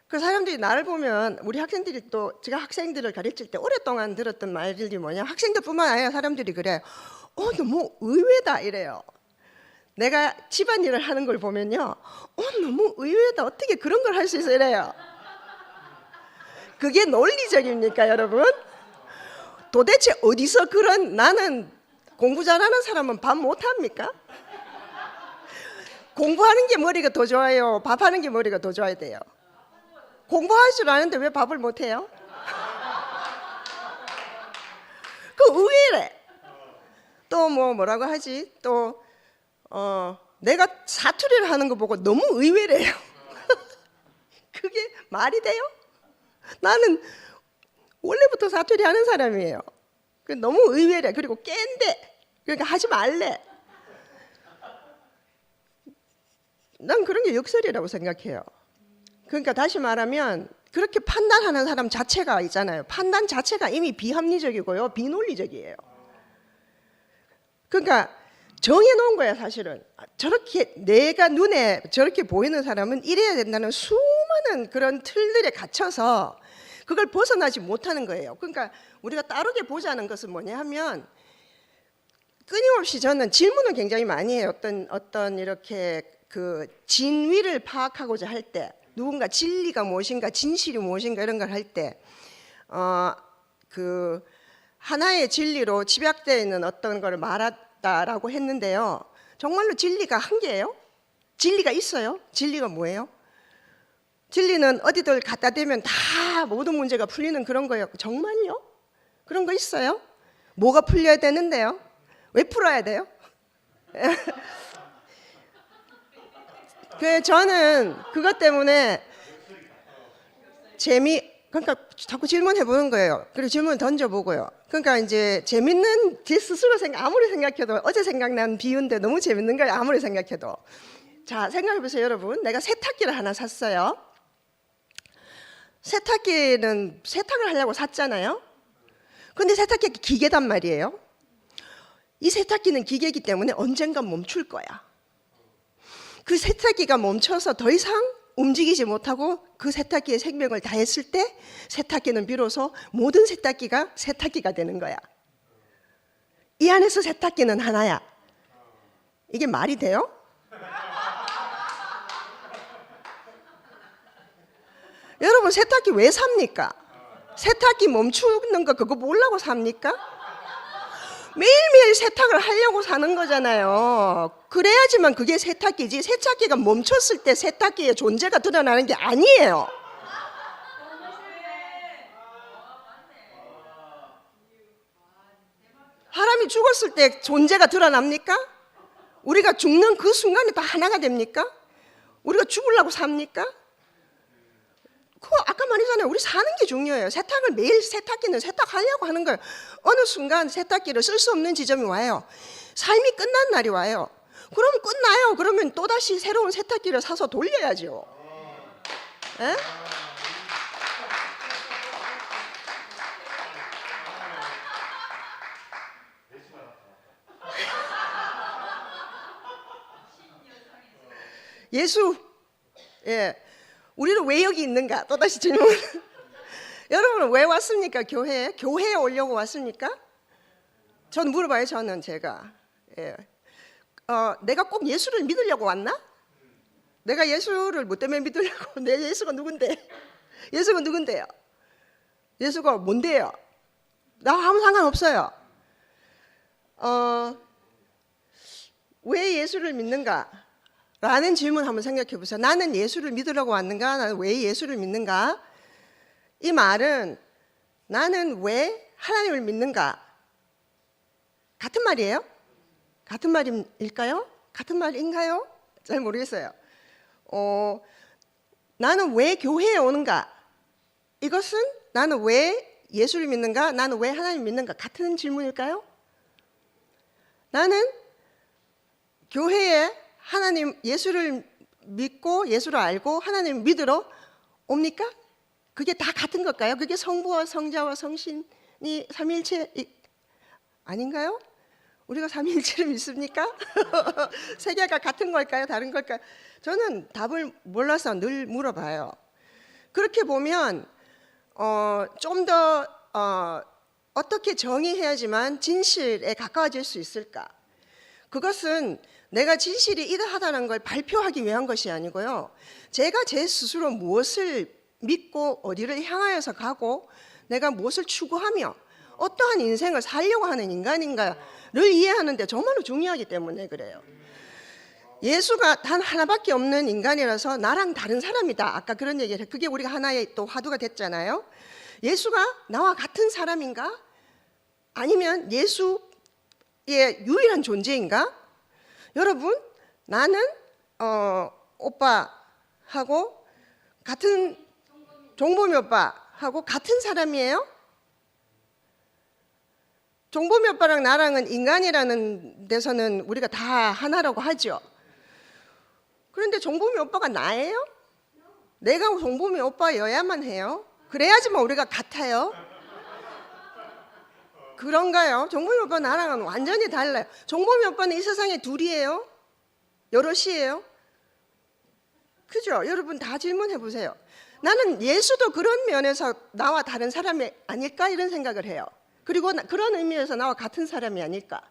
그 사람들이 나를 보면 우리 학생들이 또 제가 학생들을 가르칠 때 오랫동안 들었던 말들이 뭐냐, 학생들뿐만 아니라 사람들이 그래요. 너무 의외다 이래요. 내가 집안일을 하는 걸 보면요, 너무 의외다, 어떻게 그런 걸 할 수 있어 이래요. 그게 논리적입니까 여러분? 도대체 어디서 그런, 나는 공부 잘하는 사람은 밥 못합니까? 공부하는 게 머리가 더 좋아요, 밥하는 게 머리가 더 좋아야 돼요? 공부할 줄 아는데 왜 밥을 못해요? 그 의외래. 또 뭐라고 하지? 또 내가 사투리를 하는 거 보고 너무 의외래요. 그게 말이 돼요? 나는 원래부터 사투리 하는 사람이에요. 너무 의외래. 그리고 깬데. 그러니까 하지 말래. 난 그런 게 역설이라고 생각해요. 그러니까 다시 말하면 그렇게 판단하는 사람 자체가 있잖아요. 판단 자체가 이미 비합리적이고요, 비논리적이에요. 그러니까 정해놓은 거야 사실은. 저렇게 내가 눈에 저렇게 보이는 사람은 이래야 된다는 수많은 그런 틀들에 갇혀서 그걸 벗어나지 못하는 거예요. 그러니까 우리가 다르게 보자는 것은 뭐냐 하면, 끊임없이 저는 질문을 굉장히 많이 해요. 어떤 이렇게 그 진위를 파악하고자 할 때, 누군가 진리가 무엇인가, 진실이 무엇인가 이런 걸 할 때, 그 하나의 진리로 집약되어 있는 어떤 걸 말했다라고 했는데요. 정말로 진리가 한 개예요? 진리가 있어요? 진리가 뭐예요? 진리는 어디들 갖다 대면 다 모든 문제가 풀리는 그런 거예요. 정말요? 그런 거 있어요? 뭐가 풀려야 되는데요? 왜 풀어야 돼요? 저는 그것 때문에 그러니까 자꾸 질문해 보는 거예요. 그리고 질문 던져보고요. 그러니까 이제 재밌는 제 스스로 아무리 생각해도, 어제 생각난 비유인데 너무 재밌는 거예요. 아무리 생각해도. 자, 생각해 보세요 여러분. 내가 세탁기를 하나 샀어요. 세탁기는 세탁을 하려고 샀잖아요. 근데 세탁기가 기계단 말이에요. 이 세탁기는 기계이기 때문에 언젠간 멈출 거야. 그 세탁기가 멈춰서 더 이상 움직이지 못하고 그 세탁기의 생명을 다했을 때 세탁기는 비로소 모든 세탁기가 세탁기가 되는 거야. 이 안에서 세탁기는 하나야. 이게 말이 돼요? 여러분, 세탁기 왜 삽니까? 세탁기 멈추는 거 그거 뭐라고 삽니까? 매일매일 세탁을 하려고 사는 거잖아요. 그래야지만 그게 세탁기지. 세탁기가 멈췄을 때 세탁기의 존재가 드러나는 게 아니에요. 사람이 죽었을 때 존재가 드러납니까? 우리가 죽는 그 순간에 다 하나가 됩니까? 우리가 죽으려고 삽니까? 그거 아까 말했잖아요. 우리 사는 게 중요해요. 세탁을 매일 세탁기는 세탁하려고 하는 거예요. 어느 순간 세탁기를 쓸 수 없는 지점이 와요. 삶이 끝난 날이 와요. 그럼 끝나요. 그러면 또다시 새로운 세탁기를 사서 돌려야죠. 에? 예수, 예, 우리는 왜 여기 있는가? 또다시 질문. 여러분은 왜 왔습니까? 교회에? 교회에 오려고 왔습니까? 저는 물어봐요. 저는 제가 예. 내가 꼭 예수를 믿으려고 왔나? 내가 예수를 뭐 때문에 믿으려고? 내 예수가 누군데? 예수가 누군데요? 예수가 뭔데요? 나 아무 상관없어요. 왜 예수를 믿는가? 라는 질문 한번 생각해 보세요. 나는 예수를 믿으려고 왔는가? 나는 왜 예수를 믿는가? 이 말은 나는 왜 하나님을 믿는가? 같은 말이에요? 같은 말일까요? 같은 말인가요? 잘 모르겠어요. 나는 왜 교회에 오는가? 이것은 나는 왜 예수를 믿는가? 나는 왜 하나님을 믿는가? 같은 질문일까요? 나는 교회에 하나님 예수를 믿고 예수를 알고 하나님 믿으러 옵니까? 그게 다 같은 걸까요? 그게 성부와 성자와 성신이 삼위일체 아닌가요? 우리가 삼위일체를 믿습니까? 세 개가 같은 걸까요? 다른 걸까요? 저는 답을 몰라서 늘 물어봐요. 그렇게 보면 좀 더 어떻게 정의해야지만 진실에 가까워질 수 있을까? 그것은 내가 진실이 이러하다는 걸 발표하기 위한 것이 아니고요. 제가 제 스스로 무엇을 믿고 어디를 향하여서 가고 내가 무엇을 추구하며 어떠한 인생을 살려고 하는 인간인가를 이해하는 데 정말로 중요하기 때문에 그래요. 예수가 단 하나밖에 없는 인간이라서 나랑 다른 사람이다. 아까 그런 얘기를 그게 우리가 하나의 또 화두가 됐잖아요. 예수가 나와 같은 사람인가? 아니면 예수의 유일한 존재인가? 여러분, 나는 오빠하고 같은 종범이 오빠하고 같은 사람이에요? 종범이 오빠랑 나랑은 인간이라는 데서는 우리가 다 하나라고 하죠. 그런데 종범이 오빠가 나예요? 내가 종범이 오빠여야만 해요? 그래야지만 우리가 같아요? 그런가요? 종범이 오빠 나랑은 완전히 달라요. 종범이 오빠는 이 세상에 둘이에요? 여럿이에요? 그죠? 여러분 다 질문해 보세요. 나는 예수도 그런 면에서 나와 다른 사람이 아닐까 이런 생각을 해요. 그리고 그런 의미에서 나와 같은 사람이 아닐까.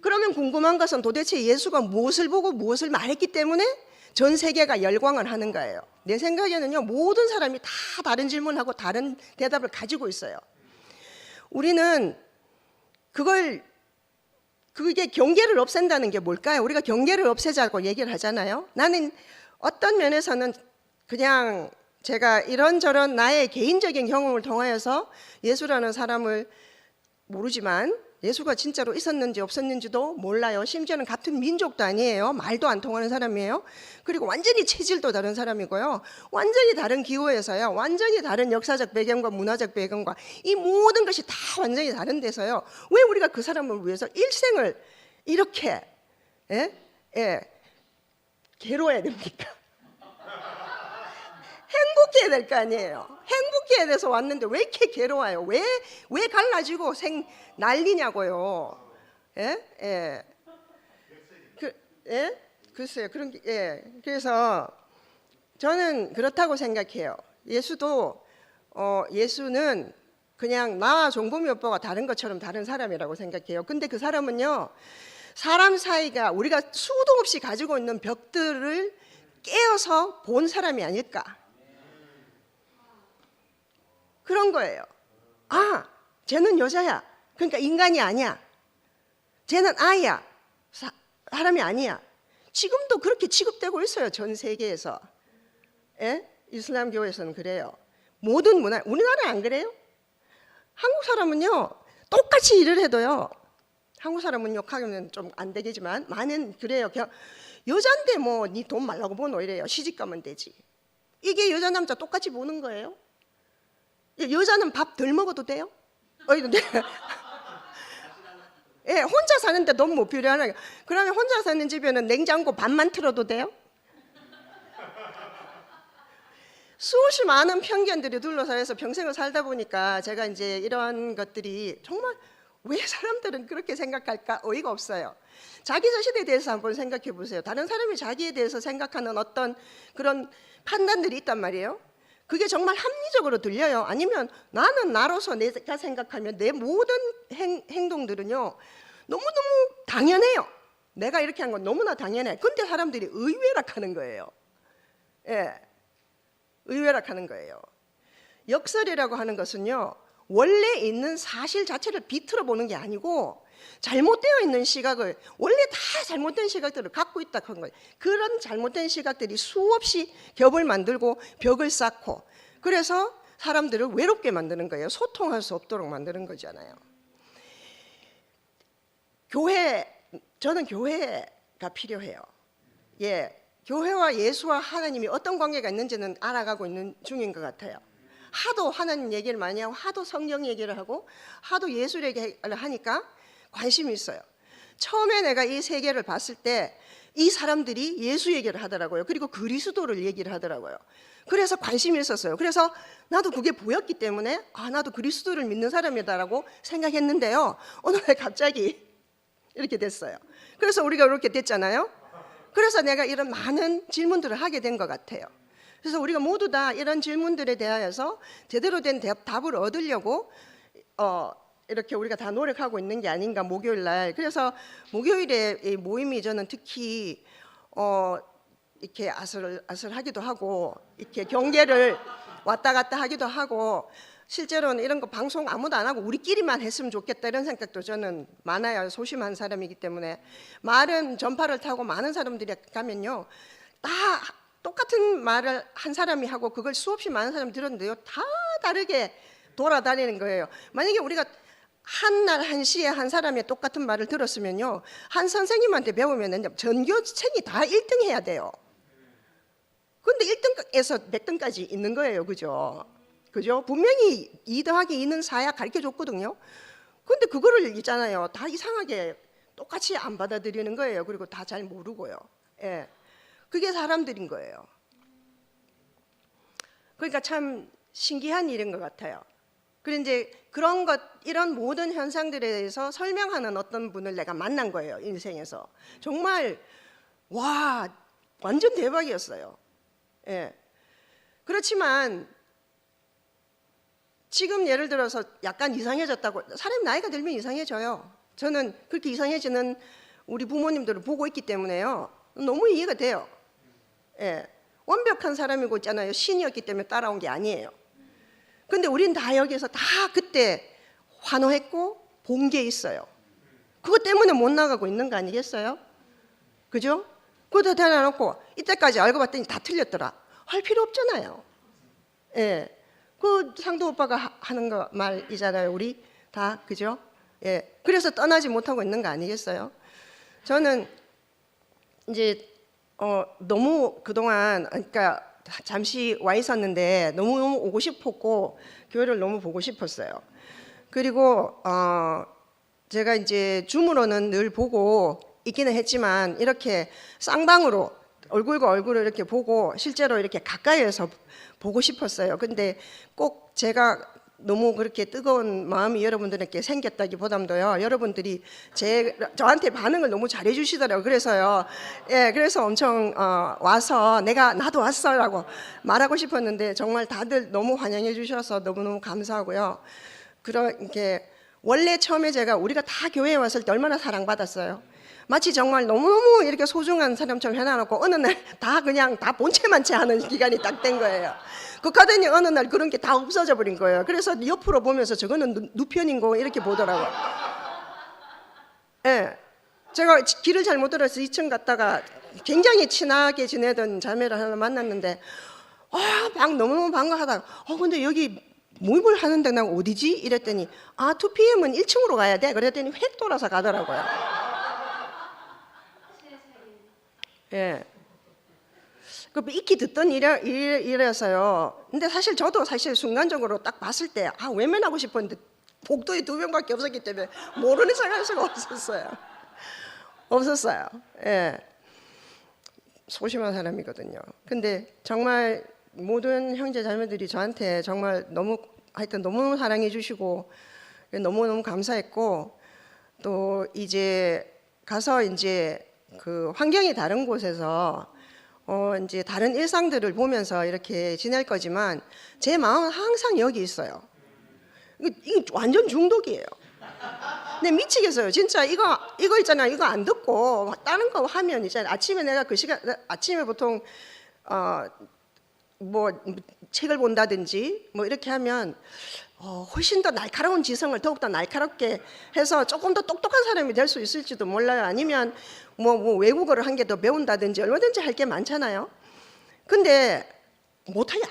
그러면 궁금한 것은 도대체 예수가 무엇을 보고 무엇을 말했기 때문에 전 세계가 열광을 하는 거예요. 내 생각에는요, 모든 사람이 다 다른 질문하고 다른 대답을 가지고 있어요. 우리는 그게 경계를 없앤다는 게 뭘까요? 우리가 경계를 없애자고 얘기를 하잖아요. 나는 어떤 면에서는 그냥 제가 이런저런 나의 개인적인 경험을 통하여서 예수라는 사람을 모르지만 예수가 진짜로 있었는지 없었는지도 몰라요. 심지어는 같은 민족도 아니에요. 말도 안 통하는 사람이에요. 그리고 완전히 체질도 다른 사람이고요. 완전히 다른 기호에서요. 완전히 다른 역사적 배경과 문화적 배경과 이 모든 것이 다 완전히 다른 데서요. 왜 우리가 그 사람을 위해서 일생을 이렇게 괴로워야 됩니까? 행복해야 될 거 아니에요. 행복해야 돼서 왔는데 왜 이렇게 괴로워요? 왜 갈라지고 난리냐고요. 글쎄요. 그런 게, 그래서 저는 그렇다고 생각해요. 예수는 그냥 나와 종범이 오빠가 다른 것처럼 다른 사람이라고 생각해요. 근데 그 사람은요, 사람 사이가 우리가 수도 없이 가지고 있는 벽들을 깨어서 본 사람이 아닐까. 그런 거예요. 아, 쟤는 여자야. 그러니까 인간이 아니야. 쟤는 아이야. 사람이 아니야. 지금도 그렇게 취급되고 있어요. 전 세계에서. 이슬람교에서는 그래요. 모든 문화, 우리나라 안 그래요? 한국 사람은요, 똑같이 일을 해도요, 한국 사람은 욕하면 좀 안 되겠지만 많은 그래요. 여잔데 뭐 니 돈 말라고 보노 이래요. 시집 가면 되지. 이게 여자 남자 똑같이 보는 거예요. 여자는 밥 덜 먹어도 돼요? 예, 혼자 사는데 너무 못 필요하나. 그러면 혼자 사는 집에는 냉장고 반만 틀어도 돼요? 수없이 많은 편견들이 둘러싸여서 평생을 살다 보니까 제가 이제 이런 것들이 정말 왜 사람들은 그렇게 생각할까 어이가 없어요. 자기 자신에 대해서 한번 생각해 보세요. 다른 사람이 자기에 대해서 생각하는 어떤 그런 판단들이 있단 말이에요. 그게 정말 합리적으로 들려요? 아니면 나는 나로서 내가 생각하면 내 모든 행동들은요 너무너무 당연해요. 내가 이렇게 한 건 너무나 당연해. 근데 사람들이 의외락하는 거예요. 예, 의외락하는 거예요. 역설이라고 하는 것은요 원래 있는 사실 자체를 비틀어 보는 게 아니고 잘못되어 있는 시각을, 원래 다 잘못된 시각들을 갖고 있다 한 거예요. 그런 잘못된 시각들이 수없이 겹을 만들고 벽을 쌓고, 그래서 사람들을 외롭게 만드는 거예요. 소통할 수 없도록 만드는 거잖아요. 저는 교회가 필요해요. 예, 교회와 예수와 하나님이 어떤 관계가 있는지는 알아가고 있는 중인 것 같아요. 하도 하나님 얘기를 많이 하고 하도 성경 얘기를 하고 하도 예술 얘기를 하니까 관심이 있어요. 처음에 내가 이 세계를 봤을 때 이 사람들이 예수 얘기를 하더라고요. 그리고 그리스도를 얘기를 하더라고요. 그래서 관심이 있었어요. 그래서 나도 그게 보였기 때문에 나도 그리스도를 믿는 사람이다라고 생각했는데요. 어느 날 갑자기 이렇게 됐어요. 그래서 우리가 이렇게 됐잖아요. 그래서 내가 이런 많은 질문들을 하게 된 것 같아요. 그래서 우리가 모두 다 이런 질문들에 대하여서 제대로 된 답을 얻으려고 이렇게 우리가 다 노력하고 있는 게 아닌가, 목요일 날. 그래서 목요일에 이 모임이 저는 특히 이렇게 아슬아슬하기도 하고 이렇게 경계를 왔다 갔다 하기도 하고, 실제로는 이런 거 방송 아무도 안 하고 우리끼리만 했으면 좋겠다 이런 생각도 저는 많아요. 소심한 사람이기 때문에. 말은 전파를 타고 많은 사람들이 가면요 다 똑같은 말을 한 사람이 하고 그걸 수없이 많은 사람이 들었는데요 다 다르게 돌아다니는 거예요. 만약에 우리가 한 날 한 시에 한 사람이 똑같은 말을 들었으면요 한 선생님한테 배우면 전교생이 다 1등 해야 돼요. 근데 1등에서 100등까지 있는 거예요. 그죠? 분명히 2 더하기 2는 4야 가르쳐 줬거든요. 근데 그거를 있잖아요 다 이상하게 똑같이 안 받아들이는 거예요. 그리고 다 잘 모르고요. 예, 그게 사람들인 거예요. 그러니까 참 신기한 일인 것 같아요. 그리고 이제 이런 모든 현상들에 대해서 설명하는 어떤 분을 내가 만난 거예요. 인생에서. 정말 완전 대박이었어요. 예. 그렇지만 지금 예를 들어서 약간 이상해졌다고, 사람이 나이가 들면 이상해져요. 저는 그렇게 이상해지는 우리 부모님들을 보고 있기 때문에요 너무 이해가 돼요. 예. 완벽한 사람이고 있잖아요. 신이었기 때문에 따라온 게 아니에요. 근데 우린 다 여기서 다 그때 환호했고 본 게 있어요. 그것 때문에 못 나가고 있는 거 아니겠어요? 그죠? 그것도 대놔놓고 이때까지 알고 봤더니 다 틀렸더라 할 필요 없잖아요. 예. 그 상도 오빠가 하는 거 말이잖아요. 우리 다. 그죠? 예. 그래서 떠나지 못하고 있는 거 아니겠어요? 저는 이제 너무 그동안, 그러니까 잠시 와 있었는데 너무 오고 싶었고 교회를 너무 보고 싶었어요. 그리고 제가 이제 줌으로는 늘 보고 있기는 했지만 이렇게 쌍방으로 얼굴과 얼굴을 이렇게 보고 실제로 이렇게 가까이에서 보고 싶었어요. 근데 꼭 제가 너무 그렇게 뜨거운 마음이 여러분들에게 생겼다기보다도요 여러분들이 저한테 반응을 너무 잘해 주시더라고요. 그래서요 예, 그래서 엄청 와서 나도 왔어라고 말하고 싶었는데 정말 다들 너무 환영해 주셔서 너무너무 감사하고요. 그렇게 원래 처음에 우리가 다 교회에 왔을 때 얼마나 사랑받았어요. 마치 정말 너무너무 이렇게 소중한 사람처럼 해놔놓고 어느 날 그냥 다 본체만 채하는 기간이 딱 된 거예요. 그 가더니 어느 날 그런 게 다 없어져 버린 거예요. 그래서 옆으로 보면서 저거는 누편인고 이렇게 보더라고요. 예, 제가 길을 잘못 들어서 2층 갔다가 굉장히 친하게 지내던 자매를 하나 만났는데 막 너무너무 반가워하다가 근데 여기 모임을 하는데 난 어디지? 이랬더니 2PM은 1층으로 가야 돼. 그랬더니 획 돌아서 가더라고요. 예. 그 익히 듣던 일이라서요. 근데 사실 저도 순간적으로 딱 봤을 때 외면하고 싶었는데 복도에 2명밖에 없었기 때문에 모르는 척할 수가 없었어요. 예. 소심한 사람이거든요. 근데 정말 모든 형제 자매들이 저한테 정말 하여튼 너무너무 사랑해 주시고 너무너무 감사했고, 또 이제 가서 이제 그 환경이 다른 곳에서 이제 다른 일상들을 보면서 이렇게 지낼 거지만 제 마음은 항상 여기 있어요. 이거 완전 중독이에요. 근데 미치겠어요. 진짜 이거 있잖아요. 이거 안 듣고 다른 거 하면 있잖아요. 아침에 내가 그 시간, 아침에 보통 뭐 책을 본다든지 뭐 이렇게 하면 훨씬 더 날카로운 지성을 더욱더 날카롭게 해서 조금 더 똑똑한 사람이 될 수 있을지도 몰라요. 아니면 뭐 외국어를 한 개 더 배운다든지 얼마든지 할 게 많잖아요. 근데 못해요.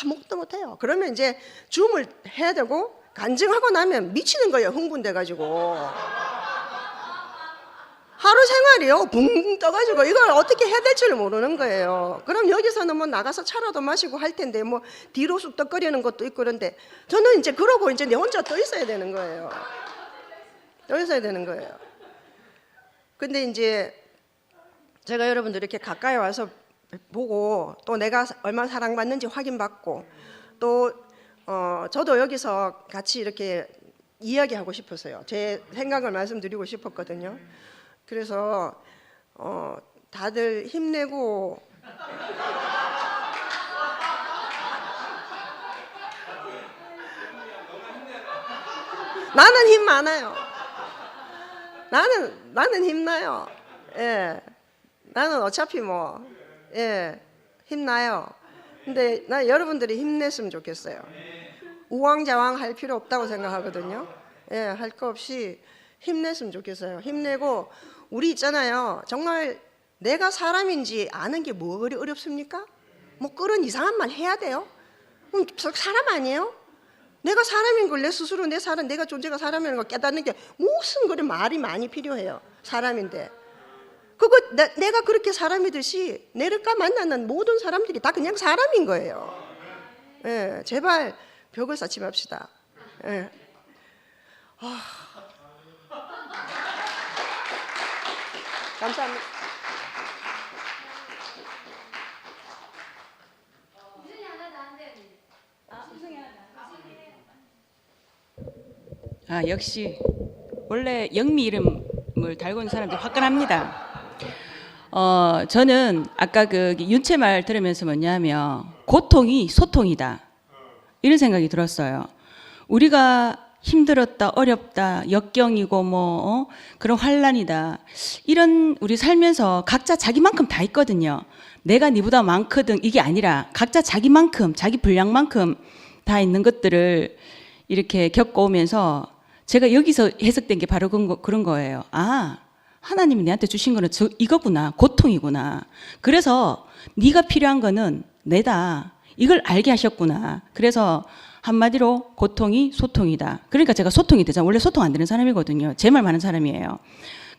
아무것도 못해요. 그러면 이제 줌을 해야 되고, 간증하고 나면 미치는 거예요. 흥분돼가지고 하루 생활이요 붕 떠가지고 이걸 어떻게 해야 될지를 모르는 거예요. 그럼 여기서는 뭐 나가서 차라도 마시고 할 텐데 뭐 뒤로 쑥덕거리는 것도 있고, 그런데 저는 이제 그러고 이제 내 혼자 떠 있어야 되는 거예요. 근데 이제 제가 여러분들 이렇게 가까이 와서 보고 또 내가 얼마나 사랑받는지 확인받고, 또 저도 여기서 같이 이렇게 이야기하고 싶었어요. 제 생각을 말씀드리고 싶었거든요. 그래서 다들 힘내고 나는 힘 많아요. 나는 힘나요. 예, 나는 어차피 뭐 힘나요. 근데 나 여러분들이 힘냈으면 좋겠어요. 우왕좌왕 할 필요 없다고 생각하거든요. 할 거 없이 힘냈으면 좋겠어요. 힘내고, 우리 있잖아요. 정말 내가 사람인지 아는 게 뭐 그리 어렵습니까? 뭐 그런 이상한 말 해야 돼요? 그럼 사람 아니에요? 내가 사람인 걸 내 스스로 내가 존재가 사람이라는 걸 깨닫는 게 무슨 그리 말이 많이 필요해요. 사람인데. 그거 내가 그렇게 사람이듯이 내가 만나는 모든 사람들이 다 그냥 사람인 거예요. 제발 벽을 쌓지 맙시다. 감사합니다. 역시 원래 영미 이름을 달고 있는 사람들이 화끈합니다. 저는 아까 그 윤채 말 들으면서 뭐냐면 고통이 소통이다, 이런 생각이 들었어요. 우리가 힘들었다, 어렵다, 역경이고 그런 환란이다, 이런 우리 살면서 각자 자기만큼 다 있거든요. 내가 니보다 많거든 이게 아니라 각자 자기만큼, 자기 분량만큼 다 있는 것들을 이렇게 겪어오면서 제가 여기서 해석된 게 바로 그런 거예요. 하나님이 내한테 주신 거는 이거구나, 고통이구나. 그래서 네가 필요한 거는 내다, 이걸 알게 하셨구나. 그래서 한마디로 고통이 소통이다. 그러니까 제가 소통이 되잖아요. 원래 소통 안 되는 사람이거든요. 제 말 많은 사람이에요.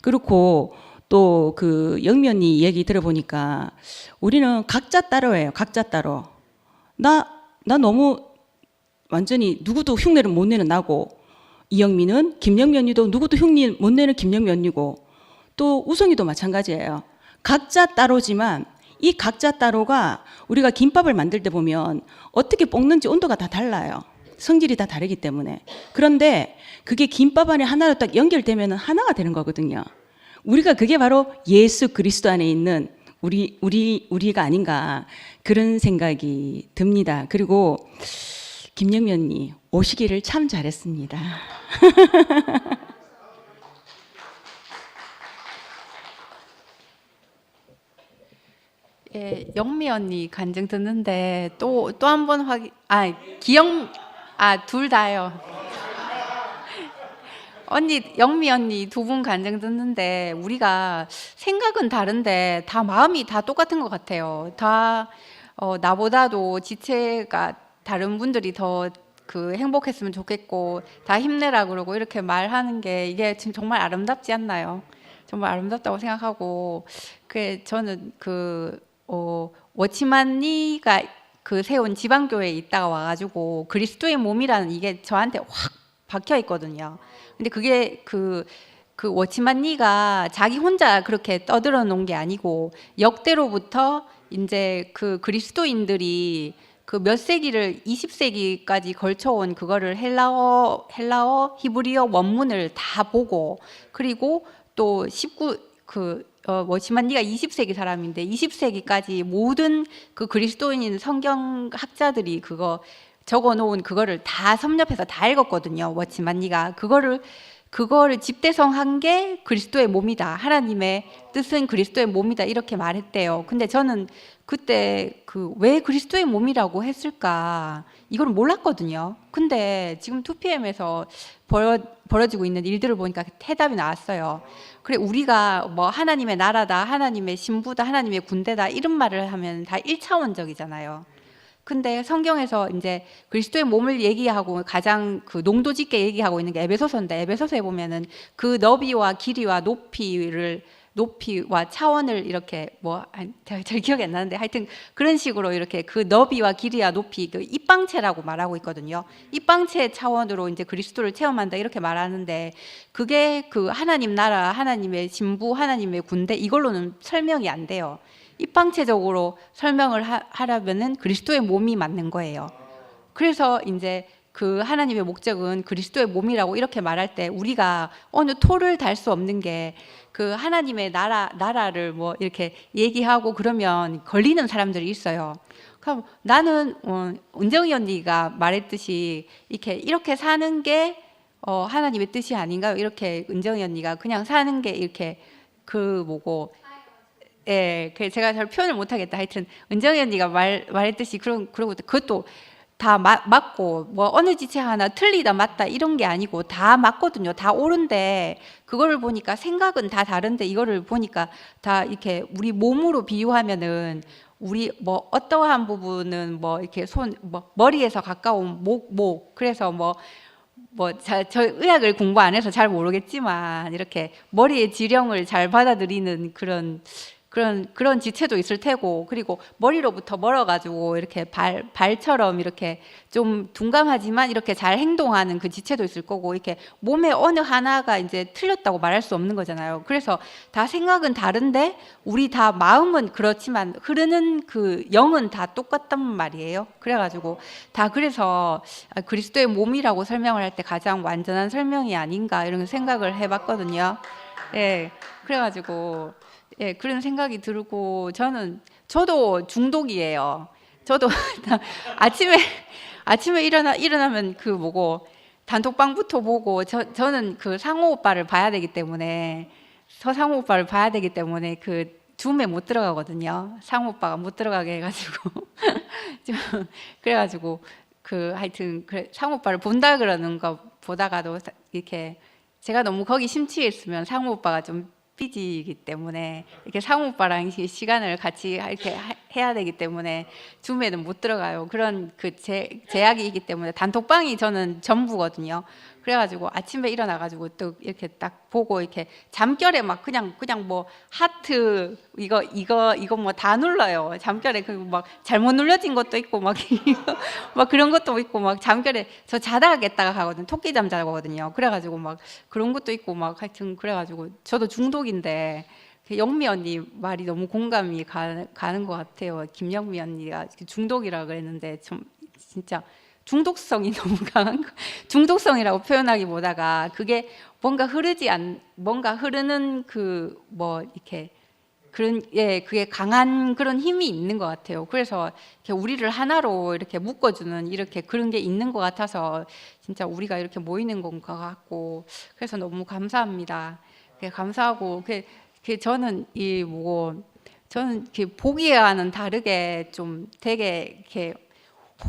그렇고 또 그 영미 언니 얘기 들어보니까 우리는 각자 따로예요. 각자 따로. 나 너무 완전히 누구도 흉내를 못 내는 나고, 이영미는, 김영미 언니도 누구도 흉내 못 내는 김영미 언니고, 또 우성이도 마찬가지예요. 각자 따로지만 이 각자 따로가 우리가 김밥을 만들 때 보면 어떻게 볶는지 온도가 다 달라요. 성질이 다 다르기 때문에. 그런데 그게 김밥 안에 하나로 딱 연결되면 하나가 되는 거거든요. 우리가 그게 바로 예수 그리스도 안에 있는 우리가 아닌가, 그런 생각이 듭니다. 그리고 김영미 언니 오시기를 참 잘했습니다. 예, 영미 언니 간증 듣는데 또 한 번 둘 다요. 영미 언니 두 분 간증 듣는데 우리가 생각은 다른데 다 마음이 다 똑같은 것 같아요. 다 나보다도 지체가 다른 분들이 더 그 행복했으면 좋겠고, 다 힘내라 그러고 이렇게 말하는 게 이게 지금 정말 아름답지 않나요? 정말 아름답다고 생각하고, 저는 워치만니가 그 세운 지방교회에 있다가 와가지고 그리스도의 몸이라는 이게 저한테 확 박혀 있거든요. 근데 그게 그 워치만 니가 자기 혼자 그렇게 떠들어 놓은 게 아니고 역대로부터 이제 그 그리스도인들이 그 몇 세기를 20세기까지 걸쳐온 그거를 헬라어, 히브리어 원문을 다 보고 그리고 또 워치만 니가 20세기 사람인데 20세기까지 모든 그 그리스도인 성경학자들이 그거 적어 놓은 그거를 다 섭렵해서 다 읽었거든요. 워치만 니가 그거를 집대성한 게 그리스도의 몸이다. 하나님의 뜻은 그리스도의 몸이다. 이렇게 말했대요. 근데 저는 그때 왜 그리스도의 몸이라고 했을까? 이걸 몰랐거든요. 근데 지금 2PM에서 벌어지고 있는 일들을 보니까 해답이 나왔어요. 그래, 우리가 뭐 하나님의 나라다, 하나님의 신부다, 하나님의 군대다 이런 말을 하면 다 1차원적이잖아요. 근데 성경에서 이제 그리스도의 몸을 얘기하고 가장 그 농도 짙게 얘기하고 있는 게 에베소서인데 에베소서에 보면은 그 너비와 길이와 높이와 차원을 이렇게 제가 잘 기억이 안 나는데 하여튼 그런 식으로 이렇게 그 너비와 길이와 높이 그 입방체라고 말하고 있거든요. 입방체 차원으로 이제 그리스도를 체험한다 이렇게 말하는데 그게 그 하나님 나라, 하나님의 신부, 하나님의 군대 이걸로는 설명이 안 돼요. 입방체적으로 설명을 하려면은 그리스도의 몸이 맞는 거예요. 그래서 이제 그 하나님의 목적은 그리스도의 몸이라고 이렇게 말할 때 우리가 어느 토를 달 수 없는 게 그 하나님의 나라를 뭐 이렇게 얘기하고 그러면 걸리는 사람들이 있어요. 그럼 나는 은정이 언니가 말했듯이 이렇게 사는 게 하나님의 뜻이 아닌가요? 이렇게 은정이 언니가 그냥 사는 게 이렇게 예, 제가 잘 표현을 못하겠다. 하여튼 은정이 언니가 말했듯이 그러고 그것도 다 맞고 뭐 어느 지체 하나 틀리다 맞다 이런 게 아니고 다 맞거든요. 다 옳은데 그거를 보니까 생각은 다 다른데 이거를 보니까 다 이렇게 우리 몸으로 비유하면은 우리 뭐 어떠한 부분은 뭐 이렇게 머리에서 가까운 목 그래서 저 의학을 공부 안 해서 잘 모르겠지만 이렇게 머리의 지령을 잘 받아들이는 그런 지체도 있을 테고 그리고 머리로부터 멀어가지고 이렇게 발처럼 이렇게 좀 둔감하지만 이렇게 잘 행동하는 그 지체도 있을 거고 이렇게 몸의 어느 하나가 이제 틀렸다고 말할 수 없는 거잖아요. 그래서 다 생각은 다른데 우리 다 마음은 그렇지만 흐르는 그 영은 다 똑같단 말이에요. 그래가지고 그래서 그리스도의 몸이라고 설명을 할 때 가장 완전한 설명이 아닌가 이런 생각을 해봤거든요. 예, 그래가지고. 예, 그런 생각이 들고 저도 중독이에요. 저도 아침에 일어나면 단톡방부터 보고 저는 그 상호 오빠를 봐야 되기 때문에 서상호 오빠를 봐야 되기 때문에 그 줌에 못 들어가거든요. 상호 오빠가 못 들어가게 해가지고 그래가지고 하여튼 상호 오빠를 본다 그러는 거 보다가도 이렇게 제가 너무 거기 심취해 있으면 상호 오빠가 좀 삐지기 때문에 이렇게 상우 오빠랑 시간을 같이 이렇게 해야 되기 때문에 줌에는 못 들어가요. 그런 제약이 있기 때문에 단톡방이 저는 전부거든요. 그래가지고 아침에 일어나가지고 또 이렇게 딱 보고 이렇게 잠결에 막 그냥 뭐 하트 이거 뭐 다 눌러요. 잠결에 막 잘못 눌러진 것도 있고 막 그런 것도 있고 막 잠결에 저 자다가 깼다가 가거든요. 토끼잠 자거든요. 그래가지고 막 그런 것도 있고 막 하여튼 그래가지고 저도 중독인데 영미 언니 말이 너무 공감이 가는 것 같아요. 김영미 언니가 중독이라 그랬는데 좀 진짜. 중독성이 너무 강한 중독성이라고 표현하기보다가 그게 뭔가 흐르는 이렇게 그게 강한 그런 힘이 있는 것 같아요. 그래서 이렇게 우리를 하나로 이렇게 묶어주는 이렇게 그런 게 있는 것 같아서 진짜 우리가 이렇게 모이는 것 같고 그래서 너무 감사합니다. 감사하고 저는 저는 보기와는 다르게 좀 되게 이렇게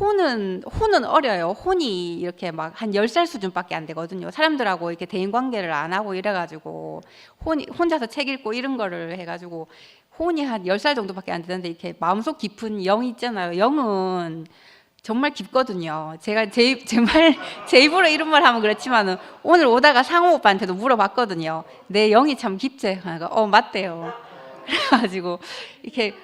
혼은 어려요. 혼이 이렇게 막 한 10살 수준밖에 안 되거든요. 사람들하고 이렇게 대인 관계를 안 하고 이래가지고 혼자서 책 읽고 이런 거를 해가지고 혼이 한 10살 정도밖에 안 되는데 이렇게 마음속 깊은 영이 있잖아요. 영은 정말 깊거든요. 제가 제 입으로 이런 말 하면 그렇지만은 오늘 오다가 상호 오빠한테도 물어봤거든요. 내 영이 참 깊지? 맞대요. 그래가지고 이렇게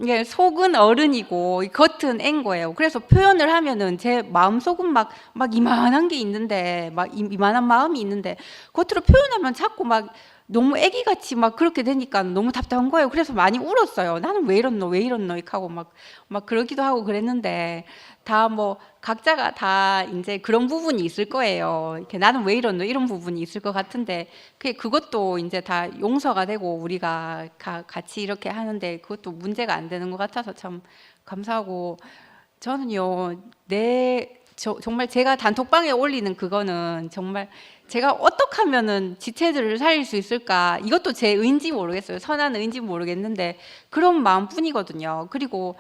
이게 속은 어른이고 겉은 앤 거예요. 그래서 표현을 하면은 제 마음속은 막 이만한 게 있는데, 막 이만한 마음이 있는데 겉으로 표현하면 자꾸 막 너무 애기같이 막 그렇게 되니까 너무 답답한 거예요. 그래서 많이 울었어요. 나는 왜 이렇노 이렇게 하고 막 그러기도 하고 그랬는데, 다 뭐 각자가 다 이제 그런 부분이 있을 거예요. 이렇게 나는 왜 이렇노 이런 부분이 있을 것 같은데, 그것도 이제 다 용서가 되고 우리가 같이 이렇게 하는데 그것도 문제가 안 되는 것 같아서 참 감사하고, 저는요 정말 제가 단톡방에 올리는 그거는 정말 제가 어떻게 하면은 지체들을 살릴 수 있을까, 이것도 제 의인지 모르겠어요. 선한 의인지 모르겠는데 그런 마음뿐이거든요. 그리고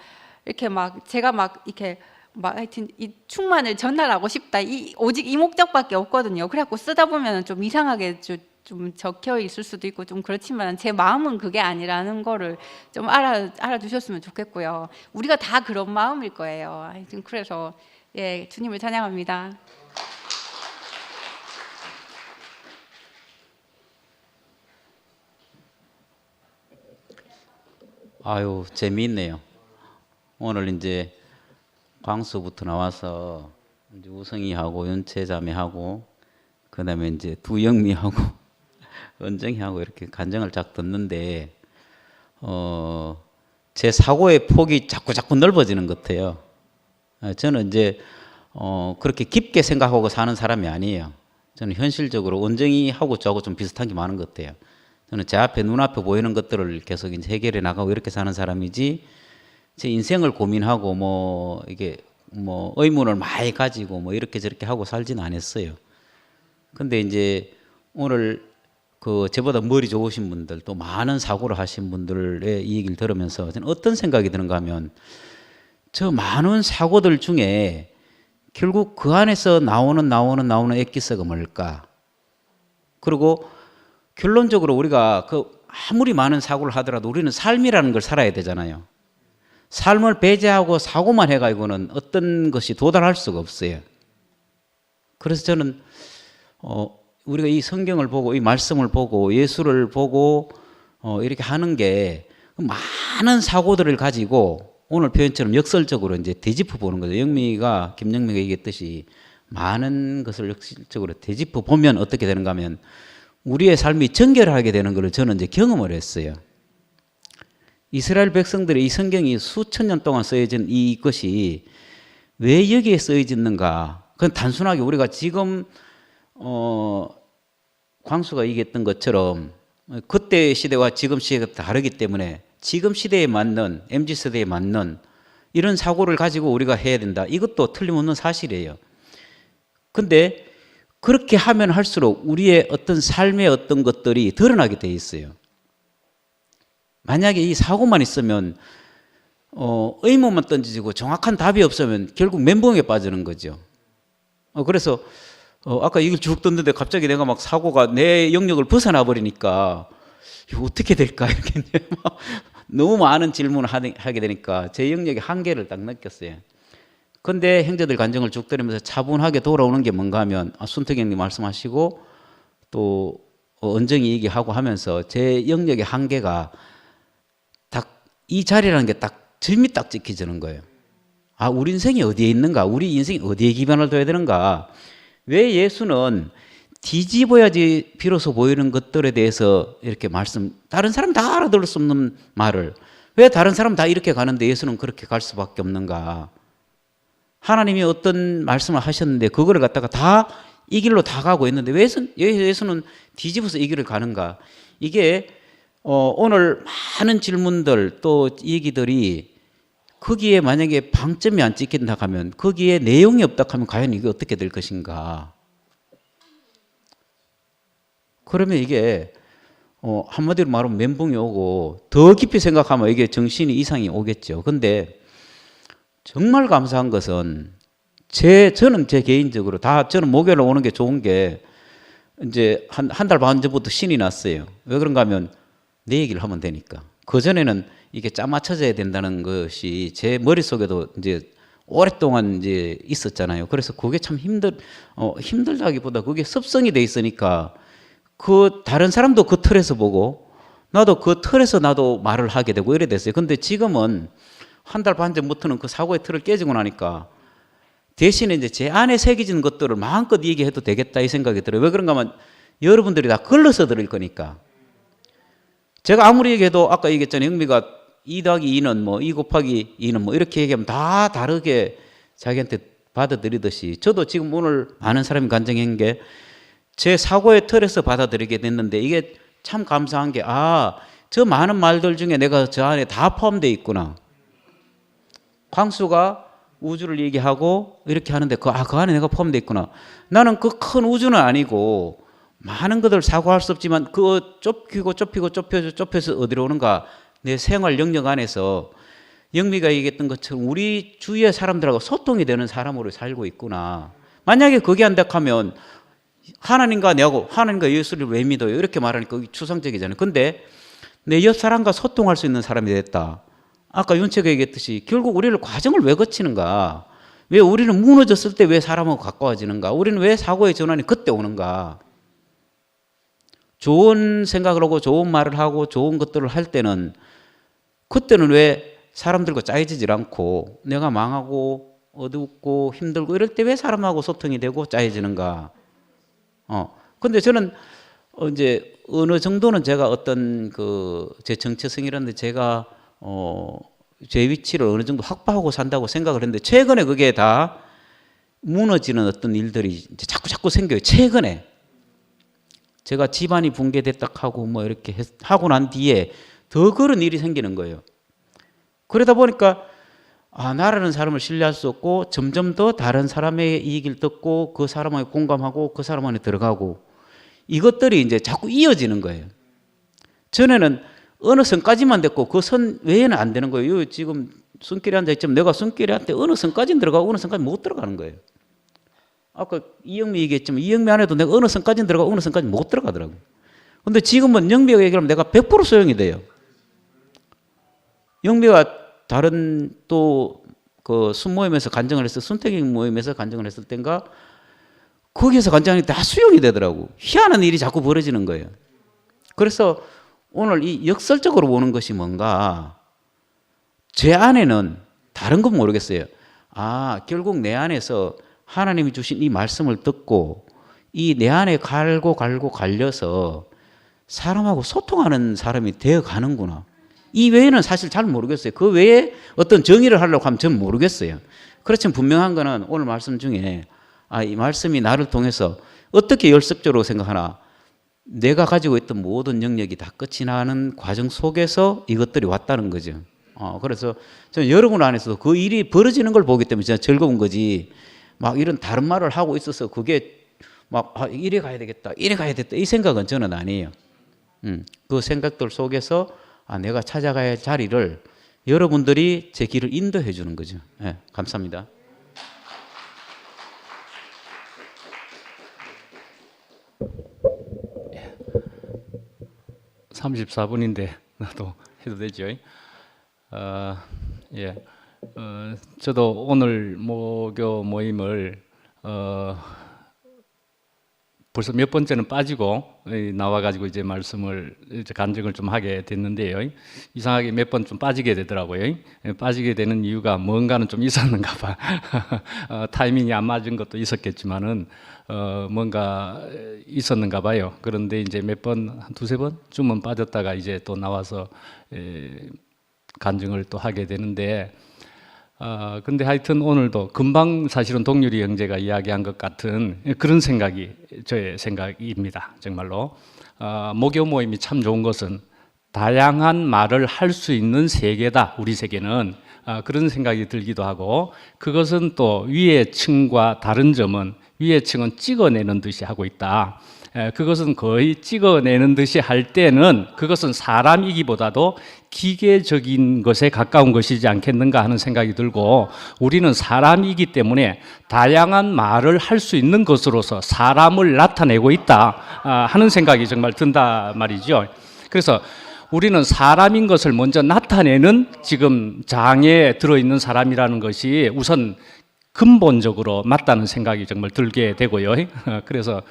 이렇게 막 제가 막 이렇게 막 하여튼 이 충만을 전달하고 싶다, 오직 이 목적밖에 없거든요. 그래갖고 쓰다 보면 좀 이상하게 좀 적혀 있을 수도 있고 좀 그렇지만 제 마음은 그게 아니라는 거를 좀 알아주셨으면 좋겠고요. 우리가 다 그런 마음일 거예요. 하여튼 그래서 예, 주님을 찬양합니다. 아유, 재미있네요. 오늘 이제 광수부터 나와서 이제 우성이하고 윤채자매하고 그다음에 이제 두영미하고 은정이하고 이렇게 간증을 쫙 듣는데 제 사고의 폭이 자꾸 넓어지는 것 같아요. 저는 이제 그렇게 깊게 생각하고 사는 사람이 아니에요. 저는 현실적으로 은정이하고 저하고 좀 비슷한 게 많은 것 같아요. 저는 제 앞에 눈앞에 보이는 것들을 계속 이제 해결해 나가고 이렇게 사는 사람이지, 제 인생을 고민하고 뭐 이게 뭐 의문을 많이 가지고 뭐 이렇게 저렇게 하고 살지는 않았어요. 근데 이제 오늘 그 저보다 머리 좋으신 분들, 또 많은 사고를 하신 분들의 이 얘기를 들으면서 저는 어떤 생각이 드는가 하면, 저 많은 사고들 중에 결국 그 안에서 나오는 엑기스가 뭘까? 그리고 결론적으로 우리가 아무리 많은 사고를 하더라도 우리는 삶이라는 걸 살아야 되잖아요. 삶을 배제하고 사고만 해가지고는 어떤 것이 도달할 수가 없어요. 그래서 저는 우리가 이 성경을 보고 이 말씀을 보고 예수를 보고 이렇게 하는 게 많은 사고들을 가지고 오늘 표현처럼 역설적으로 이제 되짚어 보는 거죠. 김영미가 얘기했듯이 많은 것을 역설적으로 되짚어 보면 어떻게 되는가 하면 우리의 삶이 정결하게 되는 것을 저는 이제 경험을 했어요. 이스라엘 백성들의 이 성경이 수천 년 동안 쓰여진 이것이 왜 여기에 쓰여졌는가? 그건 단순하게 우리가 지금 광수가 얘기했던 것처럼 그때 시대와 지금 시대가 다르기 때문에 지금 시대에 맞는, MZ세대에 맞는 이런 사고를 가지고 우리가 해야 된다. 이것도 틀림없는 사실이에요. 근데 그렇게 하면 할수록 우리의 어떤 삶의 어떤 것들이 드러나게 돼 있어요. 만약에 이 사고만 있으면 의문만 던지고 정확한 답이 없으면 결국 멘붕에 빠지는 거죠. 그래서 아까 얘기를 쭉 듣는데 갑자기 내가 막 사고가 내 영역을 벗어나 버리니까 이거 어떻게 될까 이렇게 막 너무 많은 질문을 하게 되니까 제 영역의 한계를 딱 느꼈어요. 근데 형제들 간증을 쭉 들으면서 차분하게 돌아오는 게 뭔가 하면 순택 형님 말씀하시고 또 은정이 얘기하고 하면서 제 영역의 한계가 딱 이 자리라는 게 딱 점이 딱 찍혀지는 거예요. 아, 우리 인생이 어디에 있는가? 우리 인생이 어디에 기반을 둬야 되는가? 왜 예수는 뒤집어야지 비로소 보이는 것들에 대해서 이렇게 다른 사람 다 알아들을 수 없는 말을 왜 다른 사람 다 이렇게 가는데 예수는 그렇게 갈 수밖에 없는가? 하나님이 어떤 말씀을 하셨는데 그거를 갖다가 다 이 길로 다 가고 있는데 왜 예수는 뒤집어서 이 길을 가는가? 이게 오늘 많은 질문들 또 얘기들이 거기에 만약에 방점이 안 찍힌다 하면 거기에 내용이 없다 하면 과연 이게 어떻게 될 것인가? 그러면 이게 한마디로 말하면 멘붕이 오고 더 깊이 생각하면 이게 정신이 이상이 오겠죠. 근데 정말 감사한 것은 저는 제 개인적으로 저는 목요일에 오는 게 좋은 게 이제 한 달 반 전부터 신이 났어요. 왜 그런가 하면 내 얘기를 하면 되니까. 그전에는 이게 짜맞춰져야 된다는 것이 제 머릿속에도 이제 오랫동안 이제 있었잖아요. 그래서 그게 참 힘들다기보다 그게 습성이 돼 있으니까 다른 사람도 그 틀에서 보고 나도 그 틀에서 나도 말을 하게 되고 이래 됐어요. 근데 지금은 한 달 반 전부터는 그 사고의 틀을 깨지고 나니까 대신에 이제 제 안에 새겨진 것들을 마음껏 얘기해도 되겠다 이 생각이 들어요. 왜 그런가 하면 여러분들이 다 걸러서 들을 거니까. 제가 아무리 얘기해도 아까 얘기했잖아요. 영미가 2 더하기 2는 뭐 2 곱하기 2는 뭐 이렇게 얘기하면 다 다르게 자기한테 받아들이듯이 저도 지금 오늘 많은 사람이 간증한 게 제 사고의 틀에서 받아들이게 됐는데 이게 참 감사한 게 저 많은 말들 중에 내가 저 안에 다 포함되어 있구나. 광수가 우주를 얘기하고 이렇게 하는데 그 안에 내가 포함되어 있구나. 나는 그 큰 우주는 아니고 많은 것을 사고할 수 없지만 그 좁혀서 어디로 오는가 내 생활 영역 안에서 영미가 얘기했던 것처럼 우리 주위의 사람들하고 소통이 되는 사람으로 살고 있구나. 만약에 그게 안 됐다면 하나님과 내하고 하나님과 예수를 왜 믿어요? 이렇게 말하니까 추상적이잖아요. 근데 내 옆 사람과 소통할 수 있는 사람이 됐다. 아까 윤채가 얘기했듯이 결국 우리를 과정을 왜 거치는가? 왜 우리는 무너졌을 때 왜 사람하고 가까워지는가? 우리는 왜 사고의 전환이 그때 오는가? 좋은 생각을 하고 좋은 말을 하고 좋은 것들을 할 때는 그때는 왜 사람들과 짜여지질 않고 내가 망하고 어둡고 힘들고 이럴 때 왜 사람하고 소통이 되고 짜여지는가? 근데 저는 이제 어느 정도는 제가 어떤 제 정체성이라는데 제가 제 위치를 어느 정도 확보하고 산다고 생각을 했는데 최근에 그게 다 무너지는 어떤 일들이 이제 자꾸 생겨요. 최근에 제가 집안이 붕괴됐다 하고 뭐 이렇게 하고 난 뒤에 더 그런 일이 생기는 거예요. 그러다 보니까 나라는 사람을 신뢰할 수 없고 점점 더 다른 사람의 얘기를 듣고 그 사람에 공감하고 그 사람 안에 들어가고 이것들이 이제 자꾸 이어지는 거예요. 전에는 어느 선까지만 됐고 그 선 외에는 안 되는 거예요. 지금 손길이 앉아있지만 내가 손길이한테 어느 선까지는 들어가고 어느 선까지 못 들어가는 거예요. 아까 이영미 얘기했지만 이영미 안에도 내가 어느 선까지는 들어가고 어느 선까지 못 들어가더라고요. 근데 지금은 영미가 얘기하면 내가 100% 소용이 돼요. 영미가 다른 또 그 순모임에서 간증을 했을 순택이 모임에서 간증을 했을 땐가 거기에서 간증하니 다 수용이 되더라고. 희한한 일이 자꾸 벌어지는 거예요. 그래서 오늘 이 역설적으로 보는 것이 뭔가 제 안에는 다른 건 모르겠어요. 결국 내 안에서 하나님이 주신 이 말씀을 듣고 이 내 안에 갈려서 사람하고 소통하는 사람이 되어 가는구나. 이 외에는 사실 잘 모르겠어요. 그 외에 어떤 정의를 하려고 하면 전 모르겠어요. 그렇지만 분명한 거는 오늘 말씀 중에 이 말씀이 나를 통해서 어떻게 열습적으로 생각하나 내가 가지고 있던 모든 영역이 다 끝이 나는 과정 속에서 이것들이 왔다는 거죠. 그래서 저는 여러분 안에서도 그 일이 벌어지는 걸 보기 때문에 진짜 즐거운 거지 막 이런 다른 말을 하고 있어서 그게 막 이래 가야 되겠다 이래 가야 되겠다 이 생각은 저는 아니에요. 그 생각들 속에서 내가 찾아가야 할 자리를 여러분들이 제 길을 인도해 주는 거죠. 네, 감사합니다. 예. 34분인데 나도 해도 되죠? 저도 오늘 모교 모임을 벌써 몇 번째는 빠지고 나와가지고 이제 말씀을 이제 간증을 좀 하게 됐는데요. 이상하게 몇 번 좀 빠지게 되더라고요. 빠지게 되는 이유가 뭔가는 좀 있었는가 봐. 타이밍이 안 맞은 것도 있었겠지만은 뭔가 있었는가 봐요. 그런데 이제 몇 번, 한 두세 번쯤은 빠졌다가 이제 또 나와서 간증을 또 하게 되는데 근데 하여튼 오늘도 금방 사실은 동률이 형제가 이야기한 것 같은 그런 생각이 저의 생각입니다. 정말로 모교 모임이 참 좋은 것은 다양한 말을 할 수 있는 세계다. 우리 세계는 그런 생각이 들기도 하고 그것은 또 위의 층과 다른 점은 위의 층은 찍어내는 듯이 하고 있다. 그것은 거의 찍어내는 듯이 할 때는 그것은 사람이기보다도 기계적인 것에 가까운 것이지 않겠는가 하는 생각이 들고 우리는 사람이기 때문에 다양한 말을 할 수 있는 것으로서 사람을 나타내고 있다 하는 생각이 정말 든다 말이죠. 그래서 우리는 사람인 것을 먼저 나타내는 지금 장애에 들어있는 사람이라는 것이 우선 근본적으로 맞다는 생각이 정말 들게 되고요. 그래서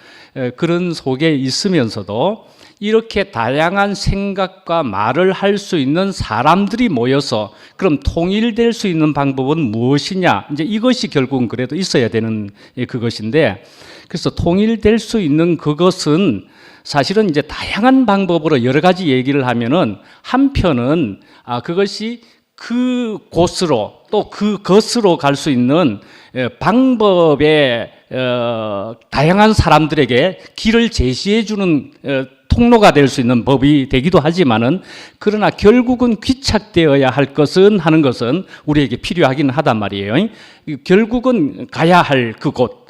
그런 속에 있으면서도 이렇게 다양한 생각과 말을 할 수 있는 사람들이 모여서 그럼 통일될 수 있는 방법은 무엇이냐? 이제 이것이 결국은 그래도 있어야 되는 그것인데, 그래서 통일될 수 있는 그것은 사실은 이제 다양한 방법으로 여러 가지 얘기를 하면은 한편은 그것이 그 곳으로 또 그것으로 갈 수 있는 방법의 다양한 사람들에게 길을 제시해 주는 통로가 될 수 있는 법이 되기도 하지만은, 그러나 결국은 귀착되어야 할 것은 하는 것은 우리에게 필요하긴 하단 말이에요. 결국은 가야 할 그곳,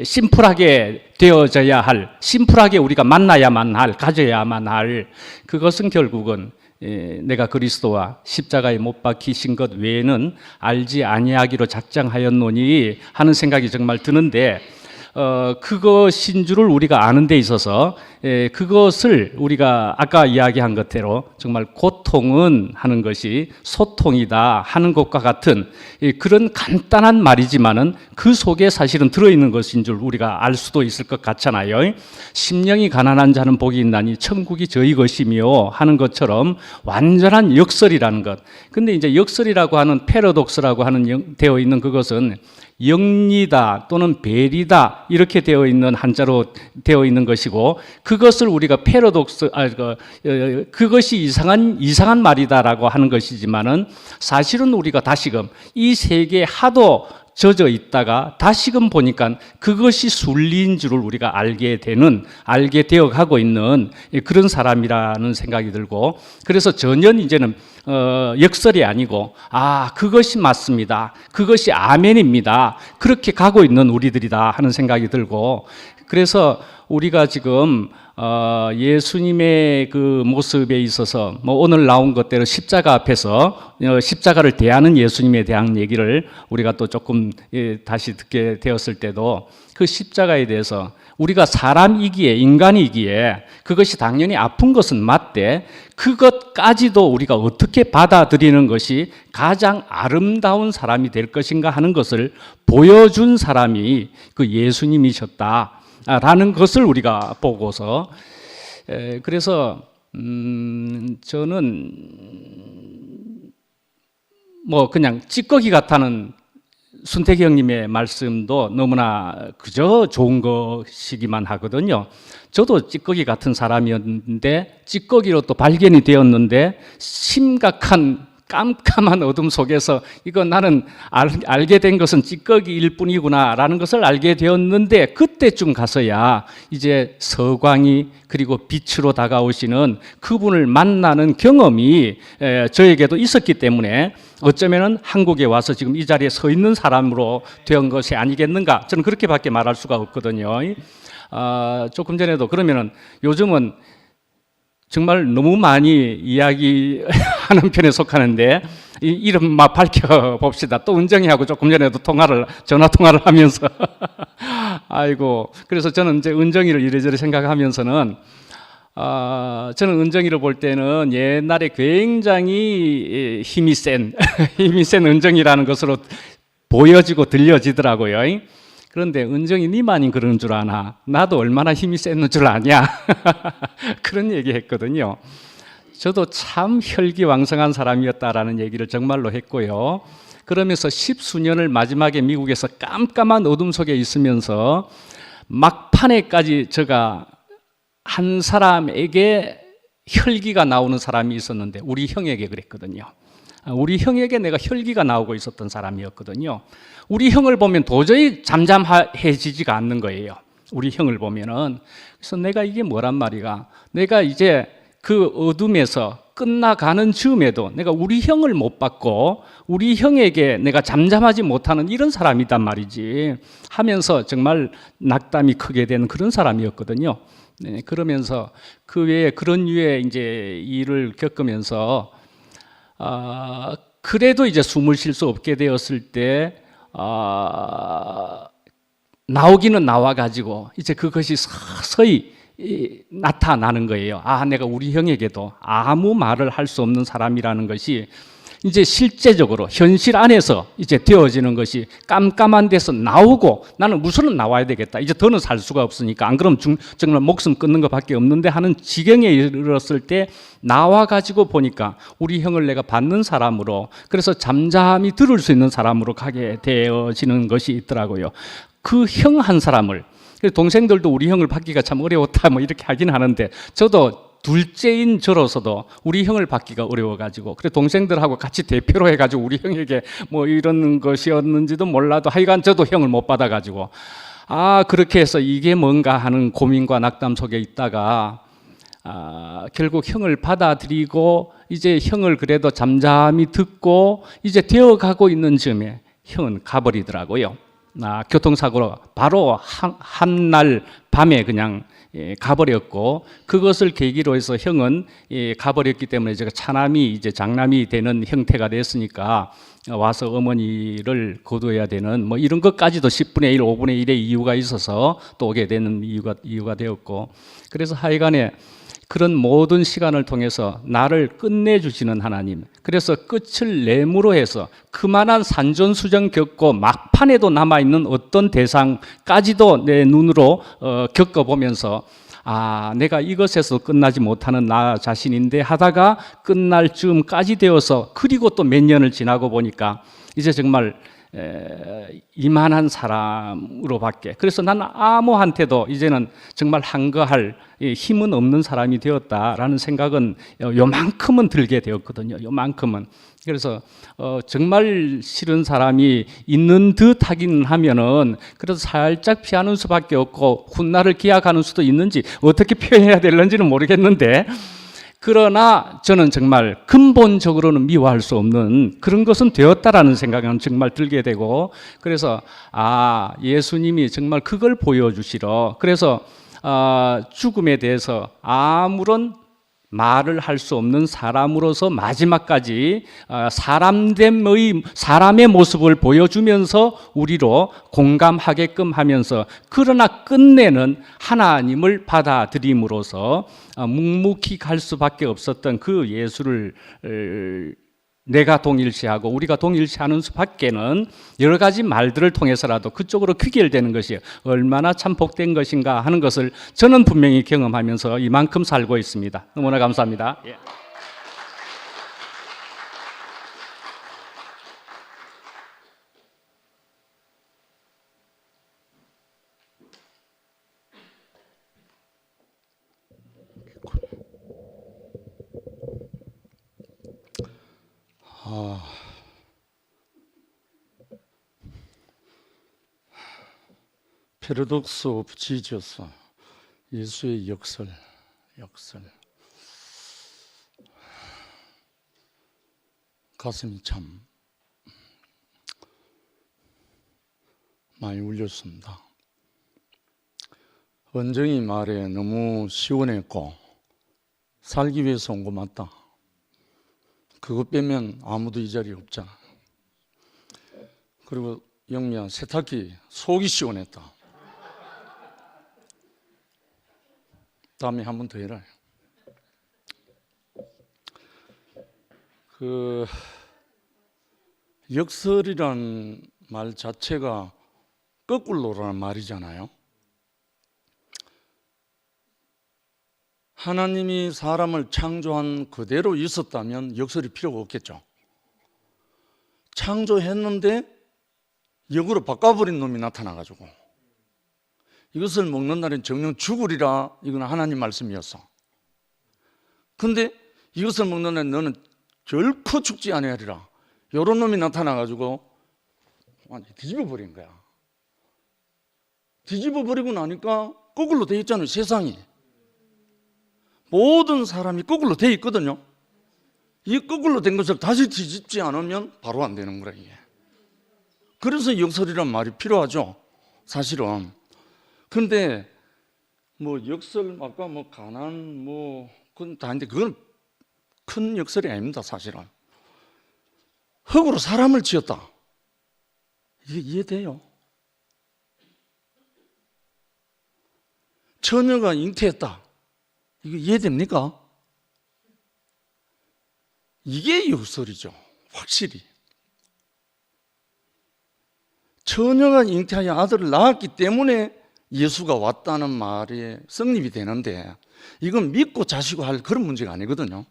심플하게 되어져야 할, 심플하게 우리가 만나야만 할, 가져야만 할 그것은 결국은 내가 그리스도와 십자가에 못 박히신 것 외에는 알지 아니하기로 작정하였노니 하는 생각이 정말 드는데, 그것인 줄을 우리가 아는 데 있어서 그것을 우리가 아까 이야기한 것대로 정말 고통은 하는 것이 소통이다 하는 것과 같은 그런 간단한 말이지만은 그 속에 사실은 들어있는 것인 줄 우리가 알 수도 있을 것 같잖아요. 심령이 가난한 자는 복이 있나니 천국이 저희 것이며 하는 것처럼 완전한 역설이라는 것. 근데 이제 역설이라고 하는 패러독스라고 하는 되어 있는 그것은 영리다 또는 배리다 이렇게 되어 있는 한자로 되어 있는 것이고, 그것을 우리가 패러독스 그것이 이상한 말이다라고 하는 것이지만은 사실은 우리가 다시금 이 세계에 하도 젖어 있다가 다시금 보니까 그것이 순리인 줄을 우리가 알게 되어 가고 있는 그런 사람이라는 생각이 들고, 그래서 전혀 이제는 역설이 아니고 그것이 맞습니다, 그것이 아멘입니다, 그렇게 가고 있는 우리들이다 하는 생각이 들고, 그래서 우리가 지금 예수님의 그 모습에 있어서 뭐 오늘 나온 것대로 십자가 앞에서 십자가를 대하는 예수님에 대한 얘기를 우리가 또 조금 다시 듣게 되었을 때도 그 십자가에 대해서 우리가 사람이기에, 인간이기에 그것이 당연히 아픈 것은 맞되 그것까지도 우리가 어떻게 받아들이는 것이 가장 아름다운 사람이 될 것인가 하는 것을 보여준 사람이 그 예수님이셨다라는 것을 우리가 보고서, 그래서 저는 뭐 그냥 찌꺼기 같다는 순택이 형님의 말씀도 너무나 그저 좋은 것이기만 하거든요. 저도 찌꺼기 같은 사람이었는데 찌꺼기로 또 발견이 되었는데 심각한 깜깜한 어둠 속에서 이거 나는 알게 된 것은 찌꺼기일 뿐이구나라는 것을 알게 되었는데, 그때쯤 가서야 이제 서광이 그리고 빛으로 다가오시는 그분을 만나는 경험이 저에게도 있었기 때문에 어쩌면은 한국에 와서 지금 이 자리에 서 있는 사람으로 된 것이 아니겠는가, 저는 그렇게밖에 말할 수가 없거든요. 조금 전에도 그러면은 요즘은 정말 너무 많이 이야기하는 편에 속하는데 이름 막 밝혀봅시다. 또 은정이하고 조금 전에도 전화 통화를 하면서 아이고, 그래서 저는 이제 은정이를 이래저래 생각하면서는 저는 은정이를 볼 때는 옛날에 굉장히 힘이 센 은정이라는 것으로 보여지고 들려지더라고요. 그런데 은정이 니만이 그러는 줄 아나? 나도 얼마나 힘이 센 줄 아냐? 그런 얘기 했거든요. 저도 참 혈기왕성한 사람이었다라는 얘기를 정말로 했고요. 그러면서 10수년을 마지막에 미국에서 깜깜한 어둠 속에 있으면서 막판에까지 제가 한 사람에게 혈기가 나오는 사람이 있었는데 우리 형에게 그랬거든요. 우리 형에게 내가 혈기가 나오고 있었던 사람이었거든요. 우리 형을 보면 도저히 잠잠해지지가 않는 거예요. 우리 형을 보면은. 그래서 내가 이게 뭐란 말이가, 내가 이제 그 어둠에서 끝나가는 즈음에도 내가 우리 형을 못 받고 우리 형에게 내가 잠잠하지 못하는 이런 사람이단 말이지 하면서 정말 낙담이 크게 된 그런 사람이었거든요. 네, 그러면서 그 외에 그런 류의 이제 일을 겪으면서 그래도 이제 숨을 쉴 수 없게 되었을 때 나오기는 나와가지고 이제 그것이 서서히 나타나는 거예요. 내가 우리 형에게도 아무 말을 할 수 없는 사람이라는 것이 이제 실제적으로 현실 안에서 이제 되어지는 것이 깜깜한 데서 나오고 나는 무슨은 나와야 되겠다. 이제 더는 살 수가 없으니까 안 그러면 정말 목숨 끊는 것밖에 없는데 하는 지경에 이르렀을 때 나와 가지고 보니까 우리 형을 내가 받는 사람으로 그래서 잠잠히 들을 수 있는 사람으로 가게 되어지는 것이 있더라고요. 그 형 한 사람을 동생들도 우리 형을 받기가 참 어려웠다 뭐 이렇게 하긴 하는데 저도 둘째인 저로서도 우리 형을 받기가 어려워가지고 그래 동생들하고 같이 대표로 해가지고 우리 형에게 뭐 이런 것이었는지도 몰라도 하여간 저도 형을 못 받아가지고 그렇게 해서 이게 뭔가 하는 고민과 낙담 속에 있다가 결국 형을 받아들이고 이제 형을 그래도 잠잠히 듣고 이제 되어가고 있는 즈음에 형은 가버리더라고요. 교통사고로 바로 한 날 밤에 그냥 가버렸고 그것을 계기로 해서 형은 가버렸기 때문에 제가 차남이 이제 장남이 되는 형태가 됐으니까 와서 어머니를 거두어야 되는 뭐 이런 것까지도 10분의 1, 5분의 1의 이유가 있어서 또 오게 되는 이유가 되었고 그래서 하여간에 그런 모든 시간을 통해서 나를 끝내주시는 하나님 그래서 끝을 내므로 해서 그만한 산전수전 겪고 막판에도 남아있는 어떤 대상까지도 내 눈으로 겪어보면서 내가 이것에서 끝나지 못하는 나 자신인데 하다가 끝날 즈음까지 되어서 그리고 또 몇 년을 지나고 보니까 이제 정말 이만한 사람으로밖에 그래서 나는 아무한테도 이제는 정말 한거할 힘은 없는 사람이 되었다라는 생각은 요만큼은 들게 되었거든요. 요만큼은. 그래서 정말 싫은 사람이 있는 듯 하긴 하면은 그래서 살짝 피하는 수밖에 없고 훗날을 기약하는 수도 있는지 어떻게 표현해야 될는지는 모르겠는데 그러나 저는 정말 근본적으로는 미워할 수 없는 그런 것은 되었다라는 생각은 정말 들게 되고 그래서 예수님이 정말 그걸 보여주시러 그래서 죽음에 대해서 아무런 말을 할 수 없는 사람으로서 마지막까지 사람의 모습을 보여주면서 우리로 공감하게끔 하면서 그러나 끝내는 하나님을 받아들임으로써 묵묵히 갈 수밖에 없었던 그 예수를 내가 동일시하고 우리가 동일시하는 수밖에는 여러 가지 말들을 통해서라도 그쪽으로 귀결되는 것이 얼마나 참 복된 것인가 하는 것을 저는 분명히 경험하면서 이만큼 살고 있습니다. 너무나 감사합니다. 패러독스 오브 지저스 예수의 역설 가슴이 참 많이 울렸습니다. 원정이 말에 너무 시원했고 살기 위해서 온 거 맞다. 그거 빼면 아무도 이 자리에 없잖아. 그리고 영미야 세탁기 속이 시원했다. 다음에 한 번 더 해라. 그 역설이란 말 자체가 거꾸로라는 말이잖아요. 하나님이 사람을 창조한 그대로 있었다면 역설이 필요가 없겠죠. 창조했는데 역으로 바꿔버린 놈이 나타나가지고 이것을 먹는 날엔 정녕 죽으리라. 이건 하나님 말씀이었어. 근데 이것을 먹는 날엔 너는 결코 죽지 아니하리라. 이런 놈이 나타나가지고 뒤집어 버린 거야. 뒤집어 버리고 나니까 거꾸로 돼 있잖아요. 세상이 모든 사람이 거꾸로 돼 있거든요. 이 거꾸로 된 것을 다시 뒤집지 않으면 바로 안 되는 거라 이게. 그래서 역설이란 말이 필요하죠. 사실은. 근데 뭐 역설 아까 뭐 가난 뭐 그건 다인데 그건 큰 역설이 아닙니다. 사실은 흙으로 사람을 지었다. 이게 이해돼요? 처녀가 잉태했다. 이거 이해됩니까? 이게 역설이죠. 확실히. 처녀가 잉태하여 아들을 낳았기 때문에 예수가 왔다는 말이 성립이 되는데, 이건 믿고 자시고 할 그런 문제가 아니거든요.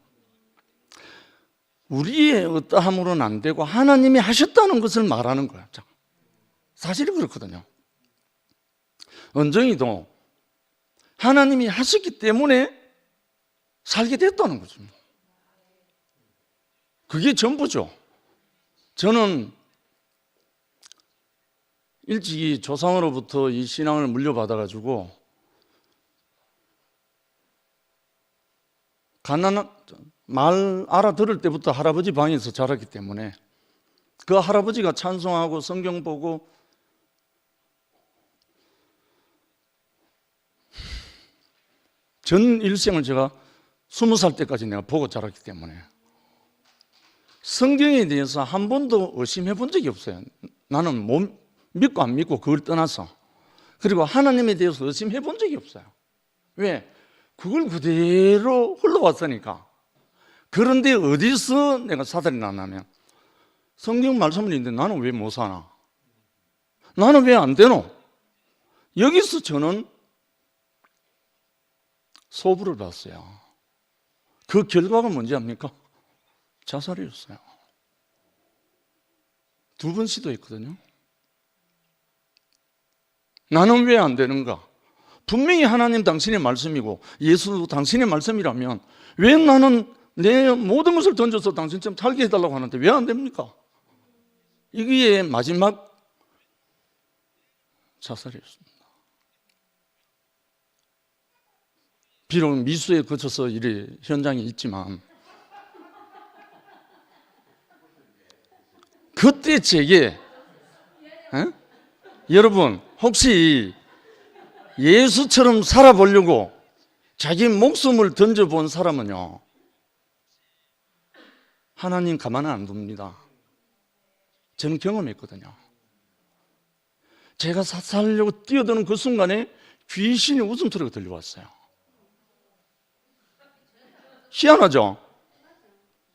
우리의 어떠함으로는 안 되고 하나님이 하셨다는 것을 말하는 거야. 사실이 그렇거든요. 은정이도 하나님이 하셨기 때문에 살게 됐다는 거죠. 그게 전부죠. 저는 일찍이 조상으로부터 이 신앙을 물려받아가지고 말 알아들을 때부터 할아버지 방에서 자랐기 때문에 그 할아버지가 찬송하고 성경 보고 전 일생을 제가 20살 때까지 내가 보고 자랐기 때문에 성경에 대해서 한 번도 의심해 본 적이 없어요. 나는 뭐 믿고 안 믿고 그걸 떠나서. 그리고 하나님에 대해서 의심해 본 적이 없어요. 왜? 그걸 그대로 흘러왔으니까. 그런데 어디서 내가 사달이 났냐면 성경 말씀을 있는데 나는 왜 못 사나? 나는 왜 안 되노? 여기서 저는 소부를 봤어요. 그 결과가 뭔지 압니까? 자살이었어요. 2번 시도했거든요. 나는 왜 안 되는가? 분명히 하나님 당신의 말씀이고 예수도 당신의 말씀이라면 왜 나는 내 모든 것을 던져서 당신처럼 살게 해달라고 하는데 왜 안 됩니까? 이게 마지막 자살이었습니다. 비록 미수에 거쳐서 이래 현장에 있지만 그때 제게 여러분 혹시 예수처럼 살아보려고 자기 목숨을 던져본 사람은요 하나님 가만 안 둡니다. 저는 경험했거든요. 제가 살려고 뛰어드는 그 순간에 귀신의 웃음소리가 들려왔어요. 희한하죠?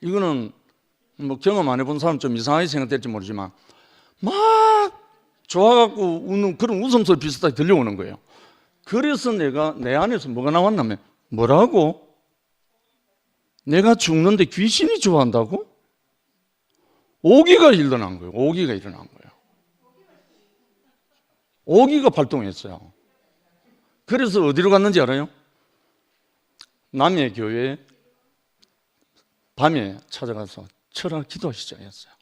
이거는 뭐 경험 안 해본 사람 좀 이상하게 생각될지 모르지만 막 좋아갖고 우는 그런 웃음소리 비슷하게 들려오는 거예요. 그래서 내가 내 안에서 뭐가 나왔냐면 뭐라고? 내가 죽는데 귀신이 좋아한다고? 오기가 일어난 거예요. 오기가 일어난 거예요. 오기가 발동했어요. 그래서 어디로 갔는지 알아요? 남의 교회 밤에 찾아가서 철학 기도 시작했어요.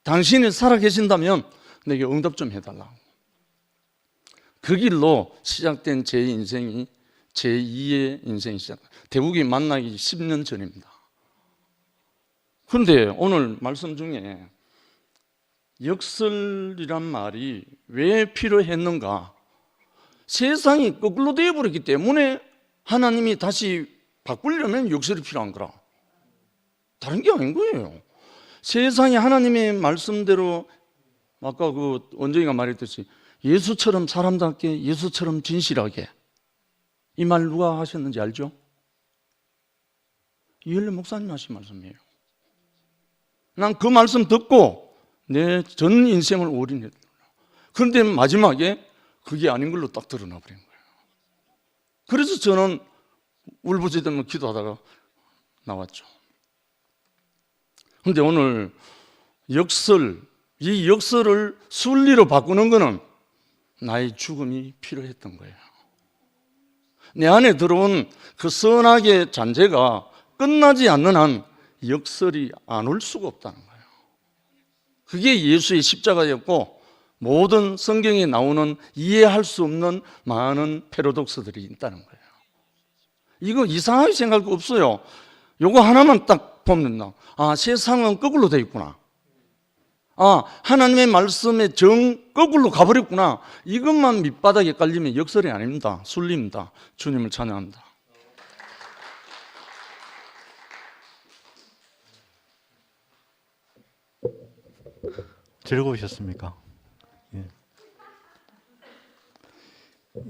당신이 살아계신다면 내게 응답 좀 해달라고. 그 길로 시작된 제 인생이 제2의 인생이 시작. 대국이 만나기 10년 전입니다. 그런데 오늘 말씀 중에 역설이란 말이 왜 필요했는가? 세상이 거꾸로 되어버렸기 때문에 하나님이 다시 바꾸려면 역설이 필요한 거라. 다른 게 아닌 거예요. 세상이 하나님의 말씀대로 아까 그 원정이가 말했듯이 예수처럼 사람답게 예수처럼 진실하게 이 말 누가 하셨는지 알죠? 이엘레 목사님 하신 말씀이에요. 난 그 말씀 듣고 내 전 인생을 올인했다. 그런데 마지막에 그게 아닌 걸로 딱 드러나 버린 거예요. 그래서 저는 울부짖으며 기도하다가 나왔죠. 그런데 오늘 역설, 이 역설을 순리로 바꾸는 것은 나의 죽음이 필요했던 거예요. 내 안에 들어온 그 선악의 잔재가 끝나지 않는 한 역설이 안 올 수가 없다는 거예요. 그게 예수의 십자가였고 모든 성경에 나오는 이해할 수 없는 많은 패러독스들이 있다는 거예요. 이거 이상하게 생각할 거 없어요. 요거 하나만 딱 보면 세상은 거꾸로 돼 있구나. 하나님의 말씀에 정 거꾸로 가버렸구나. 이것만 밑바닥에 깔리면 역설이 아닙니다. 순리입니다. 주님을 찬양합니다. 즐거우셨습니까? 예.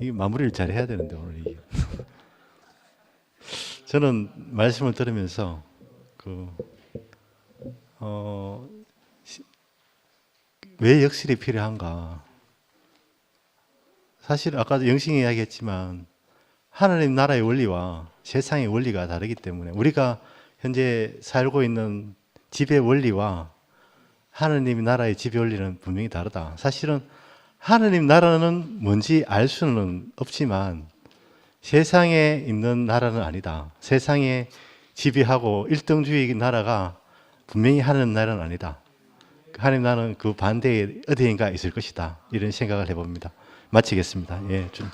이 마무리를 잘 해야 되는데 오늘 이게. 저는 말씀을 들으면서 왜 역설이 필요한가? 사실 아까도 영신이 이야기했지만 하나님 나라의 원리와 세상의 원리가 다르기 때문에 우리가 현재 살고 있는 지배 원리와 하나님 나라의 지배 원리는 분명히 다르다. 사실은 하나님 나라는 뭔지 알 수는 없지만 세상에 있는 나라는 아니다. 세상에 지배하고 일등주의 나라가 분명히 하나님 나라는 아니다. 하나님 나라는 그 반대에 어디인가 있을 것이다. 이런 생각을 해봅니다. 마치겠습니다. 예, 좀.